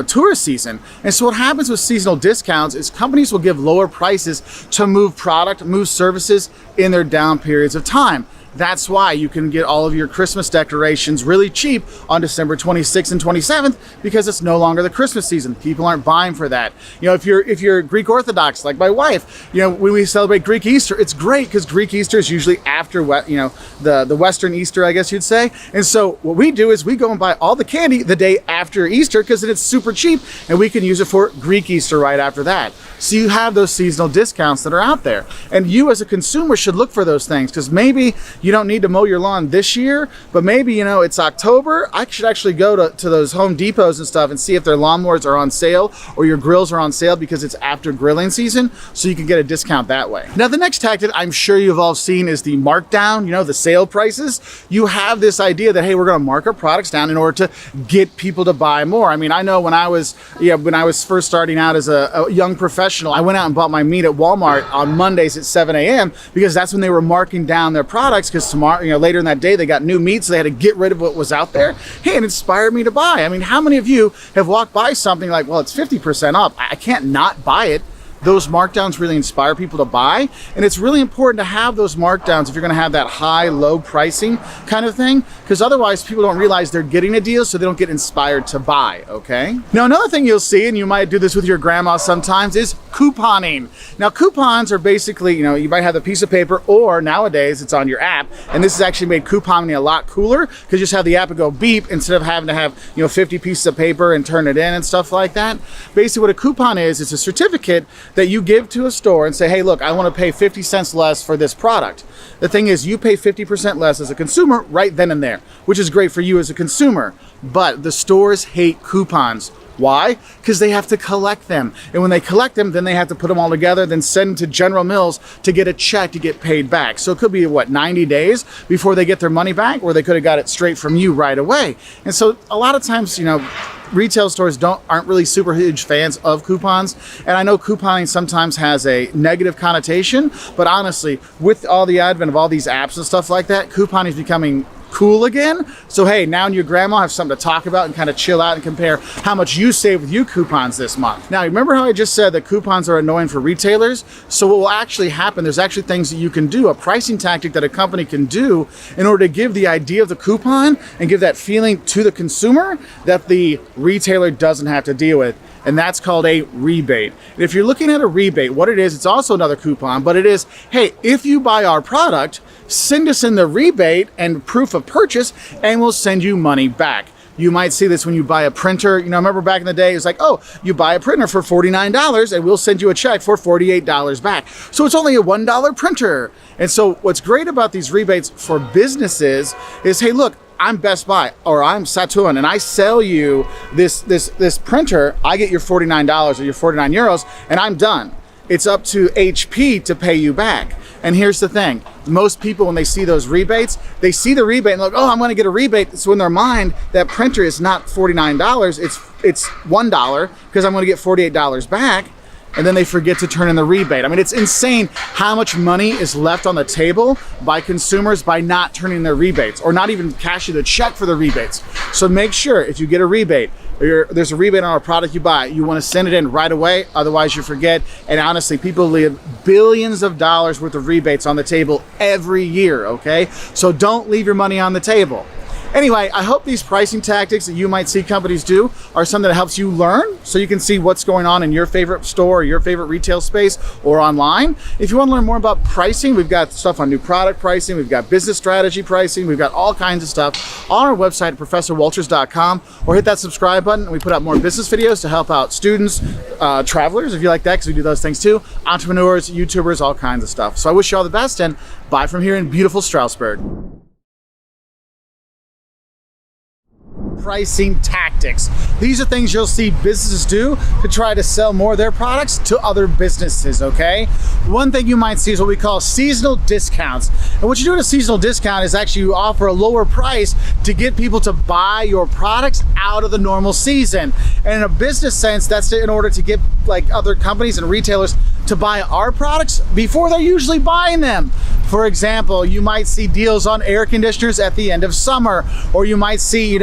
tourist season. And so what happens with seasonal discounts is companies will give lower prices to move product, move services in their down periods of time. That's why you can get all of your Christmas decorations really cheap on December 26th and 27th, because it's no longer the Christmas season. People aren't buying for that. If you're Greek Orthodox like my wife, when we celebrate Greek Easter, it's great because Greek Easter is usually after the Western Easter, I guess you'd say. And so what we do is we go and buy all the candy the day after Easter, because then it's super cheap and we can use it for Greek Easter right after that. So you have those seasonal discounts that are out there, and you as a consumer should look for those things, because maybe you don't need to mow your lawn this year, but maybe it's October. I should actually go to those Home Depots and stuff and see if their lawnmowers are on sale or your grills are on sale, because it's after grilling season, so you can get a discount that way. Now, the next tactic I'm sure you've all seen is the markdown, the sale prices. You have this idea that, hey, we're going to mark our products down in order to get people to buy more. I mean, I know when I was first starting out as a young professional, I went out and bought my meat at Walmart on Mondays at 7 a.m. because that's when they were marking down their products, because tomorrow, later in that day, they got new meat, so they had to get rid of what was out there. Hey, it inspired me to buy. I mean, how many of you have walked by something like, well, it's 50% off, I can't not buy it? Those markdowns really inspire people to buy, and it's really important to have those markdowns if you're going to have that high-low pricing kind of thing, because otherwise people don't realize they're getting a deal, so they don't get inspired to buy, okay? Now, another thing you'll see, and you might do this with your grandma sometimes, is couponing. Now, coupons are basically, you might have a piece of paper, or nowadays it's on your app, and this has actually made couponing a lot cooler, because you just have the app and go beep instead of having to have 50 pieces of paper and turn it in and stuff like that. Basically, what a coupon is, it's a certificate that you give to a store and say, hey, look, I want to pay 50 cents less for this product. The thing is, you pay 50% less as a consumer right then and there, which is great for you as a consumer. But the stores hate coupons. Why? Because they have to collect them. And when they collect them, then they have to put them all together, then send them to General Mills to get a check to get paid back. So it could be, 90 days before they get their money back, or they could have got it straight from you right away. And so a lot of times, retail stores aren't really super huge fans of coupons. And I know couponing sometimes has a negative connotation, but honestly, with all the advent of all these apps and stuff like that, couponing is becoming cool again. So hey, now your grandma have something to talk about and kind of chill out and compare how much you save with your coupons this month. Now, remember how I just said that coupons are annoying for retailers? So what will actually happen, there's actually things that you can do, a pricing tactic that a company can do in order to give the idea of the coupon and give that feeling to the consumer that the retailer doesn't have to deal with. And that's called a rebate. And if you're looking at a rebate, what it is, it's also another coupon, but it is, hey, if you buy our product, send us in the rebate and proof of purchase, and we'll send you money back. You might see this when you buy a printer. Remember back in the day, it was like, oh, you buy a printer for $49 and we'll send you a check for $48 back. So it's only a $1 printer. And so what's great about these rebates for businesses is, hey, look, I'm Best Buy or I'm Saturn and I sell you this printer, I get your $49 or your 49 euros and I'm done. It's up to HP to pay you back. And here's the thing, most people when they see those rebates, they see the rebate and like, oh, I'm gonna get a rebate. So in their mind, that printer is not $49, it's $1 because I'm gonna get $48 back. and then they forget to turn in the rebate. I mean, it's insane how much money is left on the table by consumers by not turning their rebates or not even cashing the check for the rebates. So make sure if you get a rebate, or there's a rebate on a product you buy, you want to send it in right away, otherwise you forget. And honestly, people leave billions of dollars worth of rebates on the table every year, okay? So don't leave your money on the table. Anyway, I hope these pricing tactics that you might see companies do are something that helps you learn so you can see what's going on in your favorite store or your favorite retail space or online. If you want to learn more about pricing, we've got stuff on new product pricing, we've got business strategy pricing, we've got all kinds of stuff on our website at professorwolters.com, or hit that subscribe button and we put out more business videos to help out students, travelers, if you like that, because we do those things too, entrepreneurs, YouTubers, all kinds of stuff. So I wish you all the best and bye from here in beautiful Strasbourg. Pricing tactics. These are things you'll see businesses do to try to sell more of their products to other businesses, okay? One thing you might see is what we call seasonal discounts. And what you do with a seasonal discount is actually you offer a lower price to get people to buy your products out of the normal season. And in a business sense, that's in order to get like other companies and retailers to buy our products before they're usually buying them. For example, you might see deals on air conditioners at the end of summer, or you might see,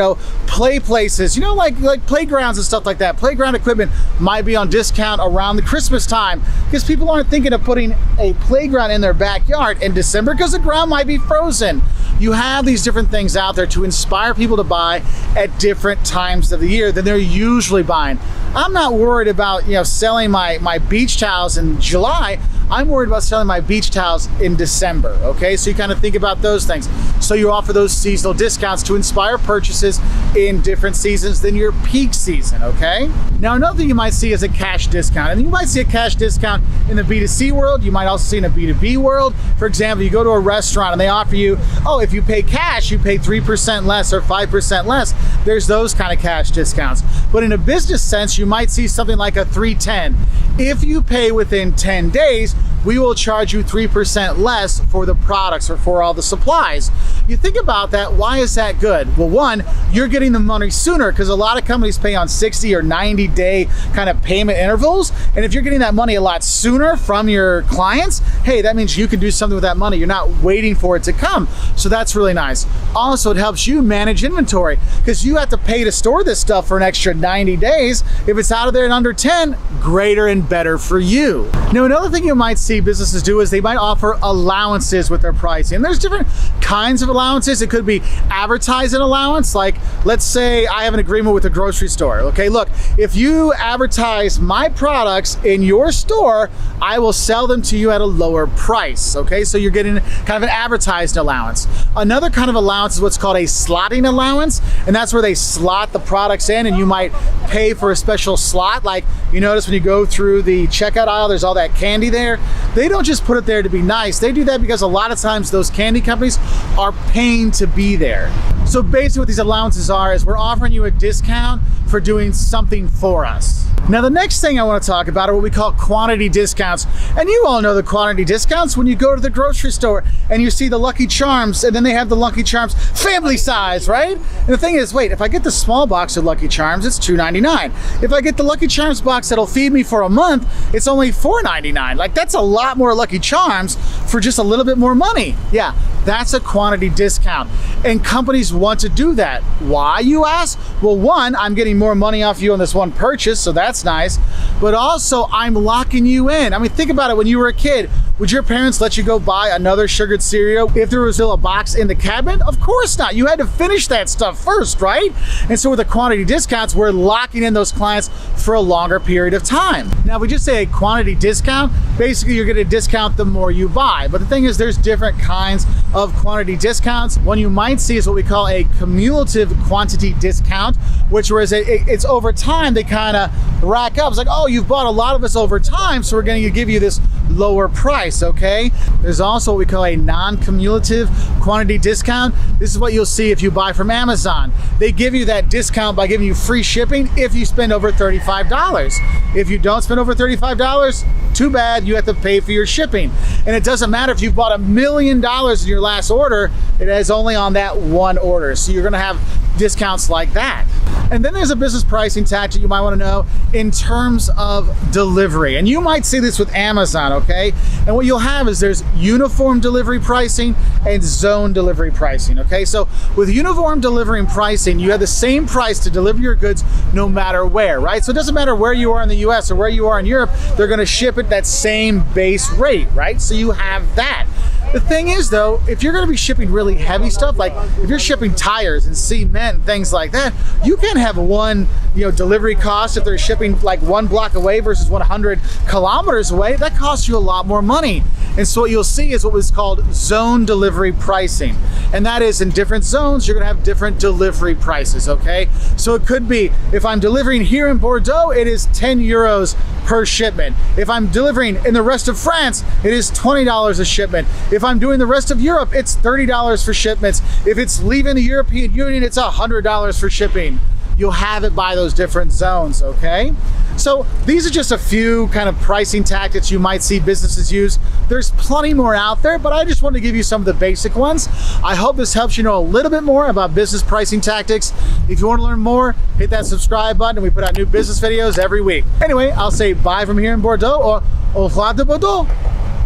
play places, like playgrounds and stuff like that. Playground equipment might be on discount around the Christmas time because people aren't thinking of putting a playground in their backyard in December because the ground might be frozen. You have these different things out there to inspire people to buy at different times of the year than they're usually buying. I'm not worried about, selling my beach towels in July. I'm worried about selling my beach towels in December, okay? So you kind of think about those things. So you offer those seasonal discounts to inspire purchases in different seasons than your peak season, okay? Now, another thing you might see is a cash discount. And you might see a cash discount in the B2C world. You might also see in a B2B world. For example, you go to a restaurant and they offer you, if you pay cash, you pay 3% less or 5% less. There's those kind of cash discounts. But in a business sense, you might see something like a 310. If you pay within 10 days, we will charge you 3% less for the products or for all the supplies. You think about that, why is that good? Well, one, you're getting the money sooner because a lot of companies pay on 60 or 90 day kind of payment intervals. And if you're getting that money a lot sooner from your clients, hey, that means you can do something with that money. You're not waiting for it to come. So that's really nice. Also, it helps you manage inventory because you have to pay to store this stuff for an extra 90 days. If it's out of there in under 10, greater and better for you. Now, another thing you might see businesses do is they might offer allowances with their pricing. And there's different kinds of allowances. It could be advertising allowance. Like, let's say I have an agreement with a grocery store. Okay, look, if you advertise my products in your store, I will sell them to you at a lower price. Okay, so you're getting kind of an advertised allowance. Another kind of allowance is what's called a slotting allowance. And that's where they slot the products in and you might pay for a special slot. Like, you notice when you go through the checkout aisle, there's all that candy there. They don't just put it there to be nice. They do that because a lot of times those candy companies are paying to be there. So basically what these allowances are is we're offering you a discount for doing something for us. Now the next thing I want to talk about are what we call quantity discounts. And you all know the quantity discounts when you go to the grocery store and you see the Lucky Charms and then they have the Lucky Charms family size, right? And the thing is, wait, if I get the small box of Lucky Charms, it's $2.99. If I get the Lucky Charms box that'll feed me for a month, it's only $4.99. Like, that's a lot more Lucky Charms for just a little bit more money. Yeah, that's a quantity discount. And companies want to do that. Why, you ask? Well, one, I'm getting more money off you on this one purchase, so that's nice. But also, I'm locking you in. I mean, think about it. When you were a kid, would your parents let you go buy another sugared cereal if there was still a box in the cabinet? Of course not. You had to finish that stuff first, right? And so with the quantity discounts, we're locking in those clients for a longer period of time. Now, if we just say a quantity discount, basically you're going to discount the more you buy. But the thing is, there's different kinds of quantity discounts. One you might see is what we call a cumulative quantity discount, which whereas it's over time, they kind of rack up. It's like, oh, you've bought a lot of us over time, so we're going to give you this lower price, okay? There's also what we call a non-cumulative quantity discount. This is what you'll see if you buy from Amazon. They give you that discount by giving you free shipping if you spend over $35. If you don't spend over $35, too bad, you have to pay for your shipping. And it doesn't matter if you've bought $1 million in your last order, it is only on that one order. So you're gonna have discounts like that. And then there's a business pricing tactic you might want to know in terms of delivery. And you might see this with Amazon, okay? And what you'll have is there's uniform delivery pricing and zone delivery pricing, okay? So with uniform delivery pricing, you have the same price to deliver your goods no matter where, right? So it doesn't matter where you are in the US or where you are in Europe, they're gonna ship at that same base rate, right? So you have that. The thing is though, if you're gonna be shipping really heavy stuff, like if you're shipping tires and cement, things like that, you can have one, delivery cost if they're shipping like 1 block away versus 100 kilometers away, that costs you a lot more money. And so what you'll see is what was called zone delivery pricing. And that is in different zones, you're gonna have different delivery prices, okay? So it could be, if I'm delivering here in Bordeaux, it is 10 euros per shipment. If I'm delivering in the rest of France, it is $20 a shipment. If I'm doing the rest of Europe, it's $30 for shipments. If it's leaving the European Union, it's $100 for shipping. You'll have it by those different zones, okay? So these are just a few kind of pricing tactics you might see businesses use. There's plenty more out there, but I just wanted to give you some of the basic ones. I hope this helps you know a little bit more about business pricing tactics. If you want to learn more, hit that subscribe button, and we put out new business videos every week. Anyway, I'll say bye from here in Bordeaux, or au revoir de Bordeaux.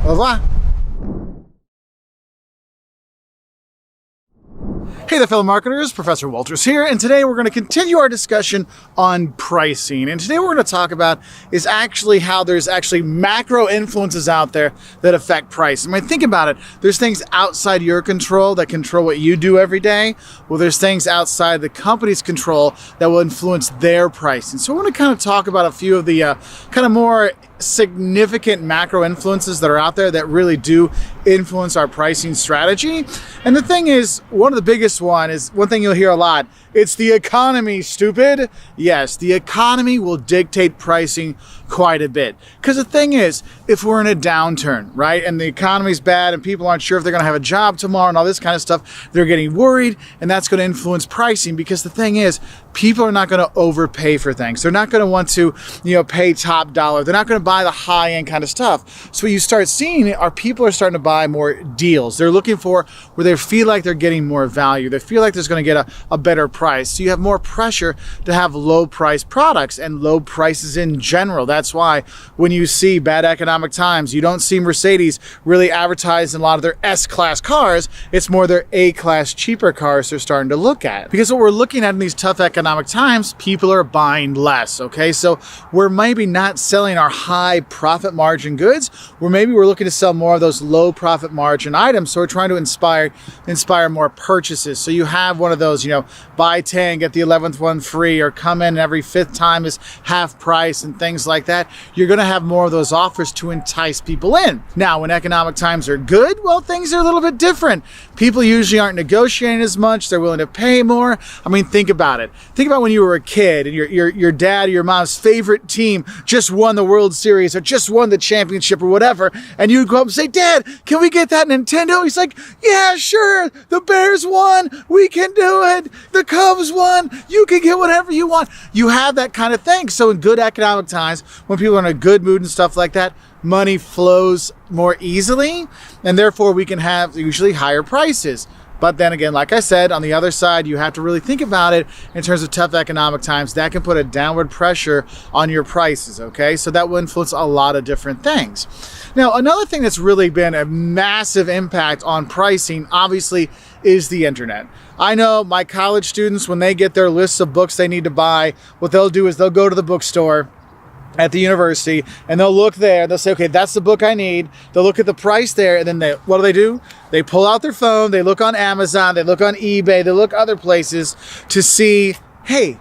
Au revoir. Hey there, fellow marketers, Professor Wolters here, and today we're going to continue our discussion on pricing. And today what we're going to talk about is actually how there's actually macro influences out there that affect price. I mean, think about it. There's things outside your control that control what you do every day. Well, there's things outside the company's control that will influence their pricing. So we're going to kind of talk about a few of the kind of more significant macro influences that are out there that really do influence our pricing strategy. And the thing is, one of the biggest one is one thing you'll hear a lot. It's the economy, stupid. Yes, the economy will dictate pricing quite a bit. Because the thing is, if we're in a downturn, right, and the economy's bad and people aren't sure if they're going to have a job tomorrow and all this kind of stuff, they're getting worried, and that's going to influence pricing. Because the thing is, people are not going to overpay for things. They're not going to want to, pay top dollar. They're not going to buy the high-end kind of stuff. So what you start seeing are people are starting to buy more deals. They're looking for where they feel like they're getting more value. They feel like there's going to get a better price. So you have more pressure to have low-priced products and low prices in general. That's why when you see bad economic times, you don't see Mercedes really advertise in a lot of their S-Class cars. It's more their A-Class cheaper cars they're starting to look at. Because what we're looking at in these tough economic times, people are buying less, okay? So we're maybe not selling our high profit margin goods, or maybe we're looking to sell more of those low profit margin items. So we're trying to inspire more purchases. So you have one of those, buy 10, get the 11th one free, or come in every 5th time is half price and things like that. You're going to have more of those offers to entice people in. Now, when economic times are good, well, things are a little bit different. People usually aren't negotiating as much. They're willing to pay more. I mean, think about it. Think about when you were a kid and your dad or your mom's favorite team just won the World Series or just won the championship or whatever, and you'd go up and say, "Dad, can we get that Nintendo?" He's like, "Yeah, sure. The Bears won. We can do it. The Cubs won. You can get whatever you want." You have that kind of thing. So in good economic times, when people are in a good mood and stuff like that, money flows more easily, and therefore we can have usually higher prices. But then again, like I said, on the other side, you have to really think about it in terms of tough economic times. That can put a downward pressure on your prices, okay? So that will influence a lot of different things. Now, another thing that's really been a massive impact on pricing, obviously, is the internet. I know my college students, when they get their lists of books they need to buy, what they'll do is they'll go to the bookstore at the university and they'll look there, they'll say, okay, that's the book I need. They'll look at the price there, and then what do? They pull out their phone, they look on Amazon, they look on eBay, they look other places to see, hey,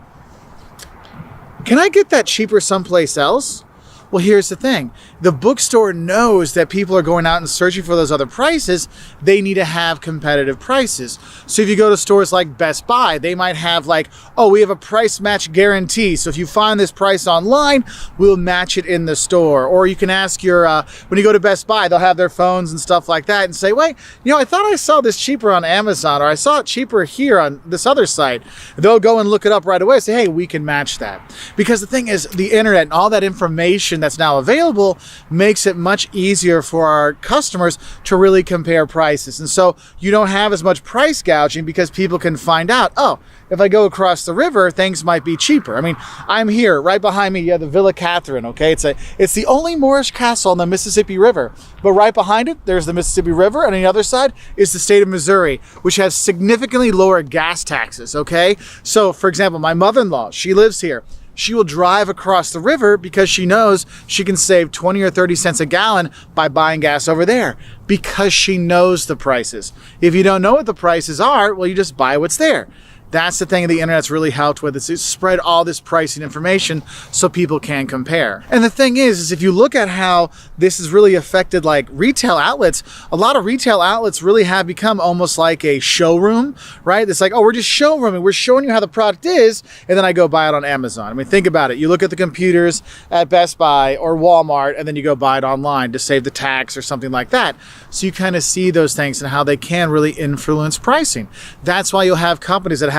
can I get that cheaper someplace else? Well, here's the thing. The bookstore knows that people are going out and searching for those other prices. They need to have competitive prices. So if you go to stores like Best Buy, they might have like, oh, we have a price match guarantee. So if you find this price online, we'll match it in the store. Or you can ask when you go to Best Buy, they'll have their phones and stuff like that and say, wait, I thought I saw this cheaper on Amazon, or I saw it cheaper here on this other site. They'll go and look it up right away and say, hey, we can match that. Because the thing is, the internet and all that information information that's now available makes it much easier for our customers to really compare prices. And so you don't have as much price gouging because people can find out, oh, if I go across the river, things might be cheaper. I mean, I'm here, right behind me, you have the Villa Catherine, okay? It's the only Moorish castle on the Mississippi River. But right behind it, there's the Mississippi River, and on the other side is the state of Missouri, which has significantly lower gas taxes, okay? So, for example, my mother-in-law, she lives here. She will drive across the river because she knows she can save 20 or 30 cents a gallon by buying gas over there because she knows the prices. If you don't know what the prices are, well, you just buy what's there. That's the thing the internet's really helped with, is it spread all this pricing information so people can compare. And the thing is if you look at how this has really affected like retail outlets, a lot of retail outlets really have become almost like a showroom, right? It's like, oh, we're just showrooming, we're showing you how the product is, and then I go buy it on Amazon. I mean, think about it. You look at the computers at Best Buy or Walmart, and then you go buy it online to save the tax or something like that. So you kind of see those things and how they can really influence pricing. That's why you'll have companies that have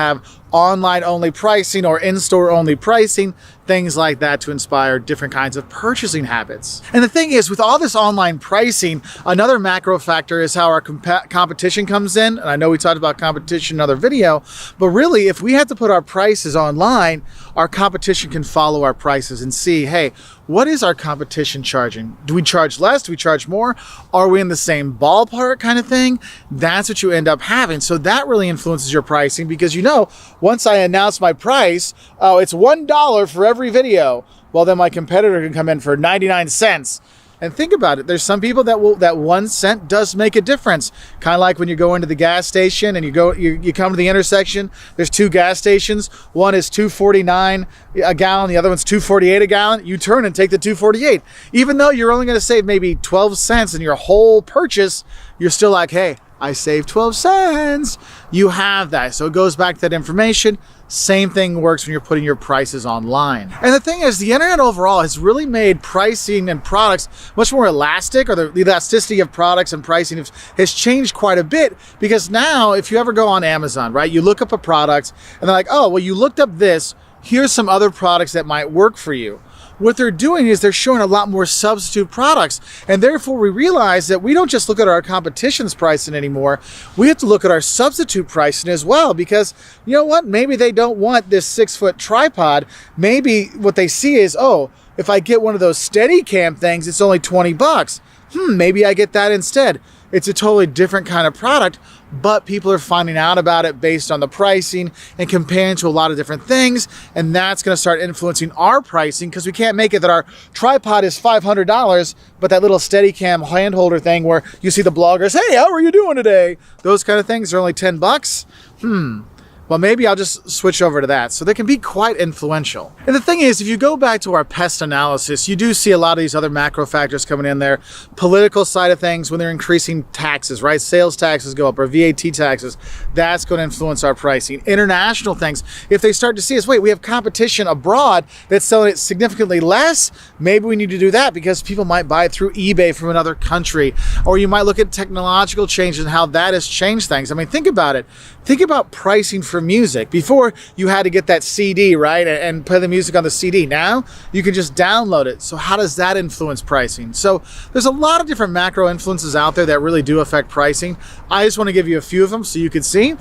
online only pricing or in-store only pricing, things like that, to inspire different kinds of purchasing habits. And the thing is, with all this online pricing, another macro factor is how our competition comes in. And I know we talked about competition in another video, but really if we had to put our prices online, our competition can follow our prices and see, hey, what is our competition charging? Do we charge less? Do we charge more? Are we in the same ballpark kind of thing? That's what you end up having. So that really influences your pricing because, you know, once I announce my price, oh, it's $1 for every video. Well, then my competitor can come in for 99 cents. And think about it. There's some people that 1 cent does make a difference. Kind of like when you go into the gas station and you come to the intersection. There's two gas stations. One is $2.49 a gallon. The other one's $2.48 a gallon. You turn and take the $2.48. Even though you're only going to save maybe 12 cents in your whole purchase, you're still like, hey, I saved 12 cents. You have that. So it goes back to that information. Same thing works when you're putting your prices online. And the thing is, the internet overall has really made pricing and products much more elastic, or the elasticity of products and pricing has changed quite a bit, because now if you ever go on Amazon, right, you look up a product and they're like, oh, well, you looked up this, here's some other products that might work for you. What they're doing is they're showing a lot more substitute products. And therefore we realize that we don't just look at our competition's pricing anymore. We have to look at our substitute pricing as well, because you know what? Maybe they don't want this 6-foot tripod. Maybe what they see is, oh, if I get one of those Steadicam things, it's only 20 bucks. Maybe I get that instead. It's a totally different kind of product, but people are finding out about it based on the pricing and comparing to a lot of different things. And that's going to start influencing our pricing, because we can't make it that our tripod is $500, but that little Steadicam hand holder thing where you see the bloggers, hey, how are you doing today? Those kind of things are only 10 bucks. Well, maybe I'll just switch over to that. So they can be quite influential. And the thing is, if you go back to our pest analysis, you do see a lot of these other macro factors coming in there. Political side of things, when they're increasing taxes, right? Sales taxes go up, or VAT taxes, that's going to influence our pricing. International things, if they start to see us, wait, we have competition abroad that's selling it significantly less, maybe we need to do that because people might buy it through eBay from another country. Or you might look at technological changes and how that has changed things. I mean, think about it. Think about pricing for music. Before, you had to get that CD, right, and play the music on the CD. Now you can just download it. So how does that influence pricing? So there's a lot of different macro influences out there that really do affect pricing. I just want to give you a few of them so you can see.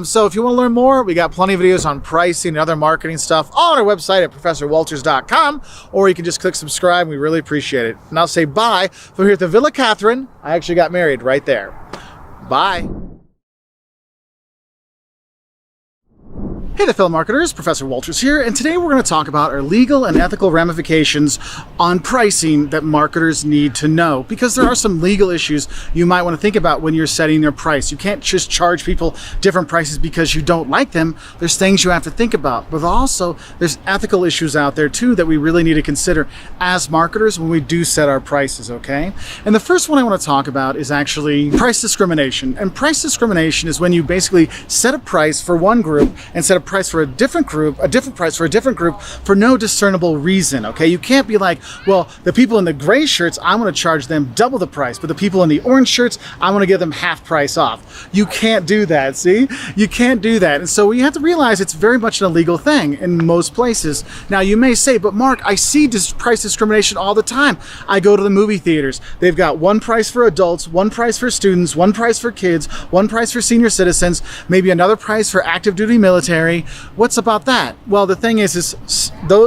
So if you want to learn more, we got plenty of videos on pricing and other marketing stuff all on our website at professorwolters.com, or you can just click subscribe. We really appreciate it. And I'll say bye from here at the Villa Catherine. I actually got married right there. Bye. Hey there, fellow marketers, Professor Wolters here, and today we're going to talk about our legal and ethical ramifications on pricing that marketers need to know, because there are some legal issues you might want to think about when you're setting your price. You can't just charge people different prices because you don't like them. There's things you have to think about, but also there's ethical issues out there too that we really need to consider as marketers when we do set our prices, okay? And the first one I want to talk about is actually price discrimination. And price discrimination is when you basically set a price for one group and set a price for a different group, a different price for a different group for no discernible reason, okay? You can't be like, well, the people in the gray shirts, I want to charge them double the price, but the people in the orange shirts, I want to give them half price off. You can't do that, see? You can't do that. And so you have to realize it's very much an illegal thing in most places. Now you may say, but Mark, I see price discrimination all the time. I go to the movie theaters. They've got one price for adults, one price for students, one price for kids, one price for senior citizens, maybe another price for active duty military. What's about that? Well, the thing is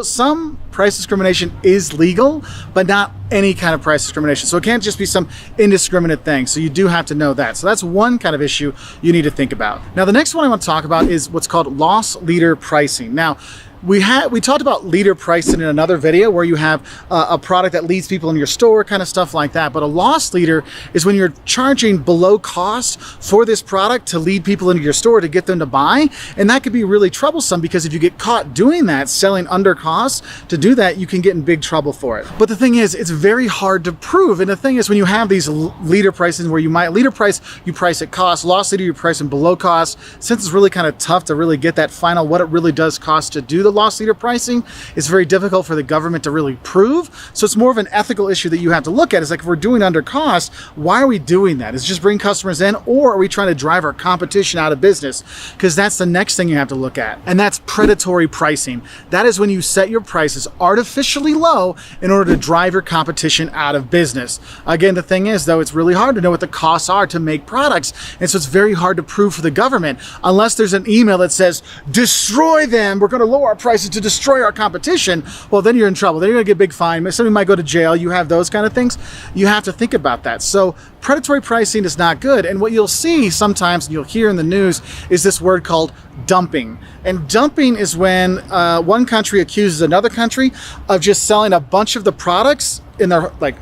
some price discrimination is legal, but not any kind of price discrimination. So it can't just be some indiscriminate thing. So you do have to know that. So that's one kind of issue you need to think about. Now, the next one I want to talk about is what's called loss leader pricing. Now, we talked about leader pricing in another video where you have a product that leads people in your store, kind of stuff like that. But a loss leader is when you're charging below cost for this product to lead people into your store to get them to buy. And that could be really troublesome because if you get caught doing that, selling under cost, to do that, you can get in big trouble for it. But the thing is, it's very hard to prove. And the thing is, when you have these leader prices where you might leader price, you price at cost, loss leader, you price in below cost. Since it's really kind of tough to really get that final, what it really does cost to do the loss leader pricing, it's very difficult for the government to really prove. So it's more of an ethical issue that you have to look at. It's like, if we're doing under cost, why are we doing that? Is it just bring customers in, or are we trying to drive our competition out of business? Because that's the next thing you have to look at. And that's predatory pricing. That is when you set your prices artificially low in order to drive your competition out of business. Again, the thing is, though, it's really hard to know what the costs are to make products. And so it's very hard to prove for the government unless there's an email that says, destroy them, we're going to lower our prices to destroy our competition. Well, then you're in trouble. Then you're going to get a big fine. Somebody might go to jail. You have those kind of things. You have to think about that. So predatory pricing is not good. And what you'll see sometimes, and you'll hear in the news, is this word called dumping. And dumping is when one country accuses another country of just selling a bunch of the products in their, like,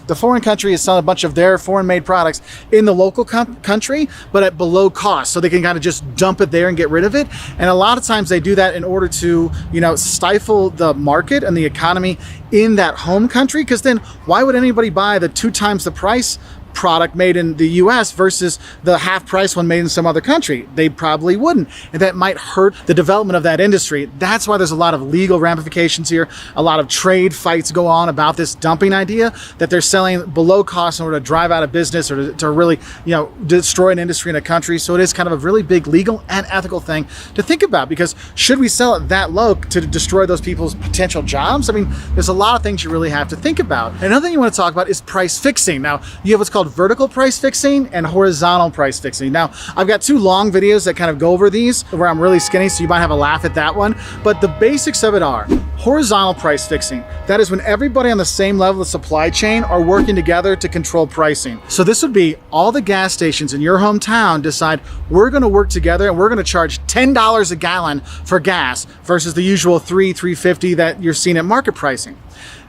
the foreign country is selling a bunch of their foreign-made products in the local country, but at below cost, so they can kind of just dump it there and get rid of it. And a lot of times they do that in order to, stifle the market and the economy in that home country, because then why would anybody buy the 2 times the price product made in the US versus the half price one made in some other country? They probably wouldn't. And that might hurt the development of that industry. That's why there's a lot of legal ramifications here. A lot of trade fights go on about this dumping idea, that they're selling below cost in order to drive out of business or to really, destroy an industry in a country. So it is kind of a really big legal and ethical thing to think about, because should we sell it that low to destroy those people's potential jobs? I mean, there's a lot of things you really have to think about. Another thing you want to talk about is price fixing. Now, you have what's called vertical price fixing and horizontal price fixing. Now, I've got 2 long videos that kind of go over these where I'm really skinny, so you might have a laugh at that one. But the basics of it are horizontal price fixing. That is when everybody on the same level of supply chain are working together to control pricing. So this would be all the gas stations in your hometown decide, we're going to work together and we're going to charge $10 a gallon for gas versus the usual $3.50 that you're seeing at market pricing.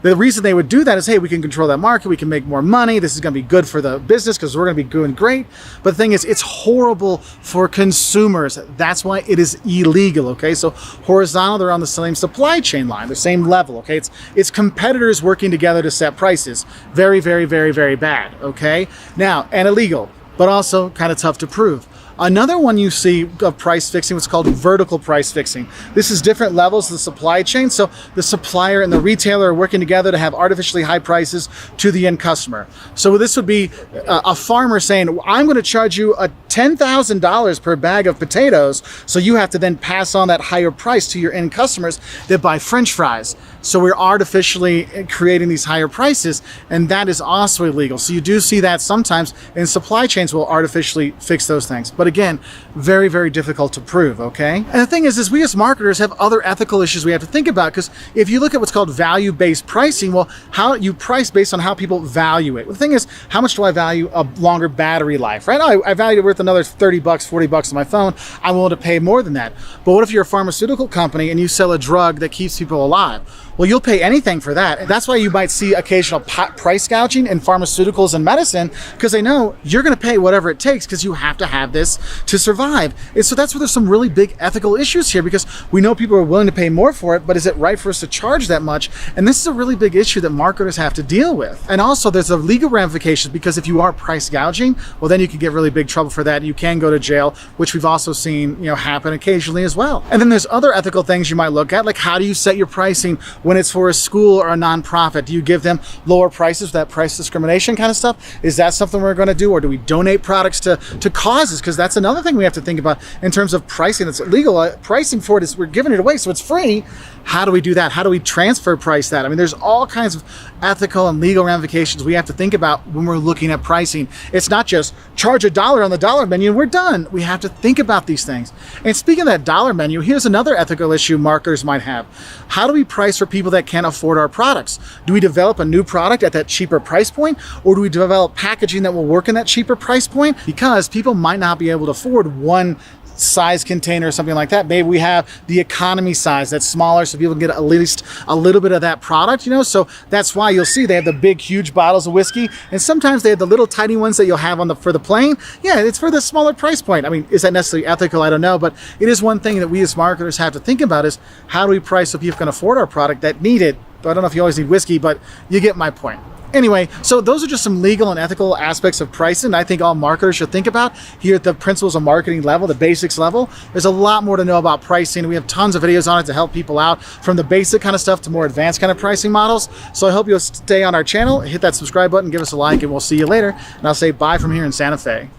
The reason they would do that is, hey, we can control that market, we can make more money, this is going to be good for the business because we're going to be doing great. But the thing is, it's horrible for consumers. That's why it is illegal, okay? So horizontal, they're on the same supply chain line, the same level, okay? It's competitors working together to set prices. Very, very, very, very bad, okay? Now, and illegal, but also kind of tough to prove. Another one you see of price fixing, what's called vertical price fixing. This is different levels of the supply chain. So the supplier and the retailer are working together to have artificially high prices to the end customer. So this would be a farmer saying, I'm going to charge you a $10,000 per bag of potatoes, so you have to then pass on that higher price to your end customers that buy French fries. So we're artificially creating these higher prices, and that is also illegal. So you do see that sometimes, and supply chains will artificially fix those things. But again, very, very difficult to prove, okay? And the thing is we as marketers have other ethical issues we have to think about, because if you look at what's called value-based pricing, well, how you price based on how people value it. The thing is, how much do I value a longer battery life, right? I value it worth another 30 bucks, 40 bucks on my phone. I'm willing to pay more than that. But what if you're a pharmaceutical company and you sell a drug that keeps people alive? well, you'll pay anything for that. And that's why you might see occasional price gouging in pharmaceuticals and medicine, because they know you're going to pay whatever it takes because you have to have this to survive. And so that's where there's some really big ethical issues here, because we know people are willing to pay more for it, but is it right for us to charge that much? And this is a really big issue that marketers have to deal with. And also there's a legal ramifications, because if you are price gouging, well, then you can get really big trouble for that. You can go to jail, which we've also seen, happen occasionally as well. And then there's other ethical things you might look at, like how do you set your pricing when it's for a school or a nonprofit? Do you give them lower prices, that price discrimination kind of stuff? Is that something we're going to do? Or do we donate products to causes? Because that's another thing we have to think about in terms of pricing. It's legal. Pricing for it is we're giving it away, so it's free. How do we do that? How do we transfer price that? I mean, there's all kinds of ethical and legal ramifications we have to think about when we're looking at pricing. It's not just charge $1 on the dollar menu and we're done. We have to think about these things. And speaking of that dollar menu, here's another ethical issue marketers might have. How do we price for people that can't afford our products? Do we develop a new product at that cheaper price point, or do we develop packaging that will work in that cheaper price point? Because people might not be able to afford one size container or something like that. Maybe we have the economy size that's smaller, so people can get at least a little bit of that product, so that's why you'll see they have the big huge bottles of whiskey, and sometimes they have the little tiny ones that you'll have for the plane. Yeah, it's for the smaller price point. I mean, is that necessarily ethical? I don't know, but it is one thing that we as marketers have to think about, is how do we price so people can afford our product that need it? I don't know if you always need whiskey, but you get my point. Anyway, so those are just some legal and ethical aspects of pricing I think all marketers should think about here at the principles of marketing level, the basics level. There's a lot more to know about pricing. We have tons of videos on it to help people out, from the basic kind of stuff to more advanced kind of pricing models. So I hope you'll stay on our channel, hit that subscribe button, give us a like, and we'll see you later. And I'll say bye from here in Santa Fe.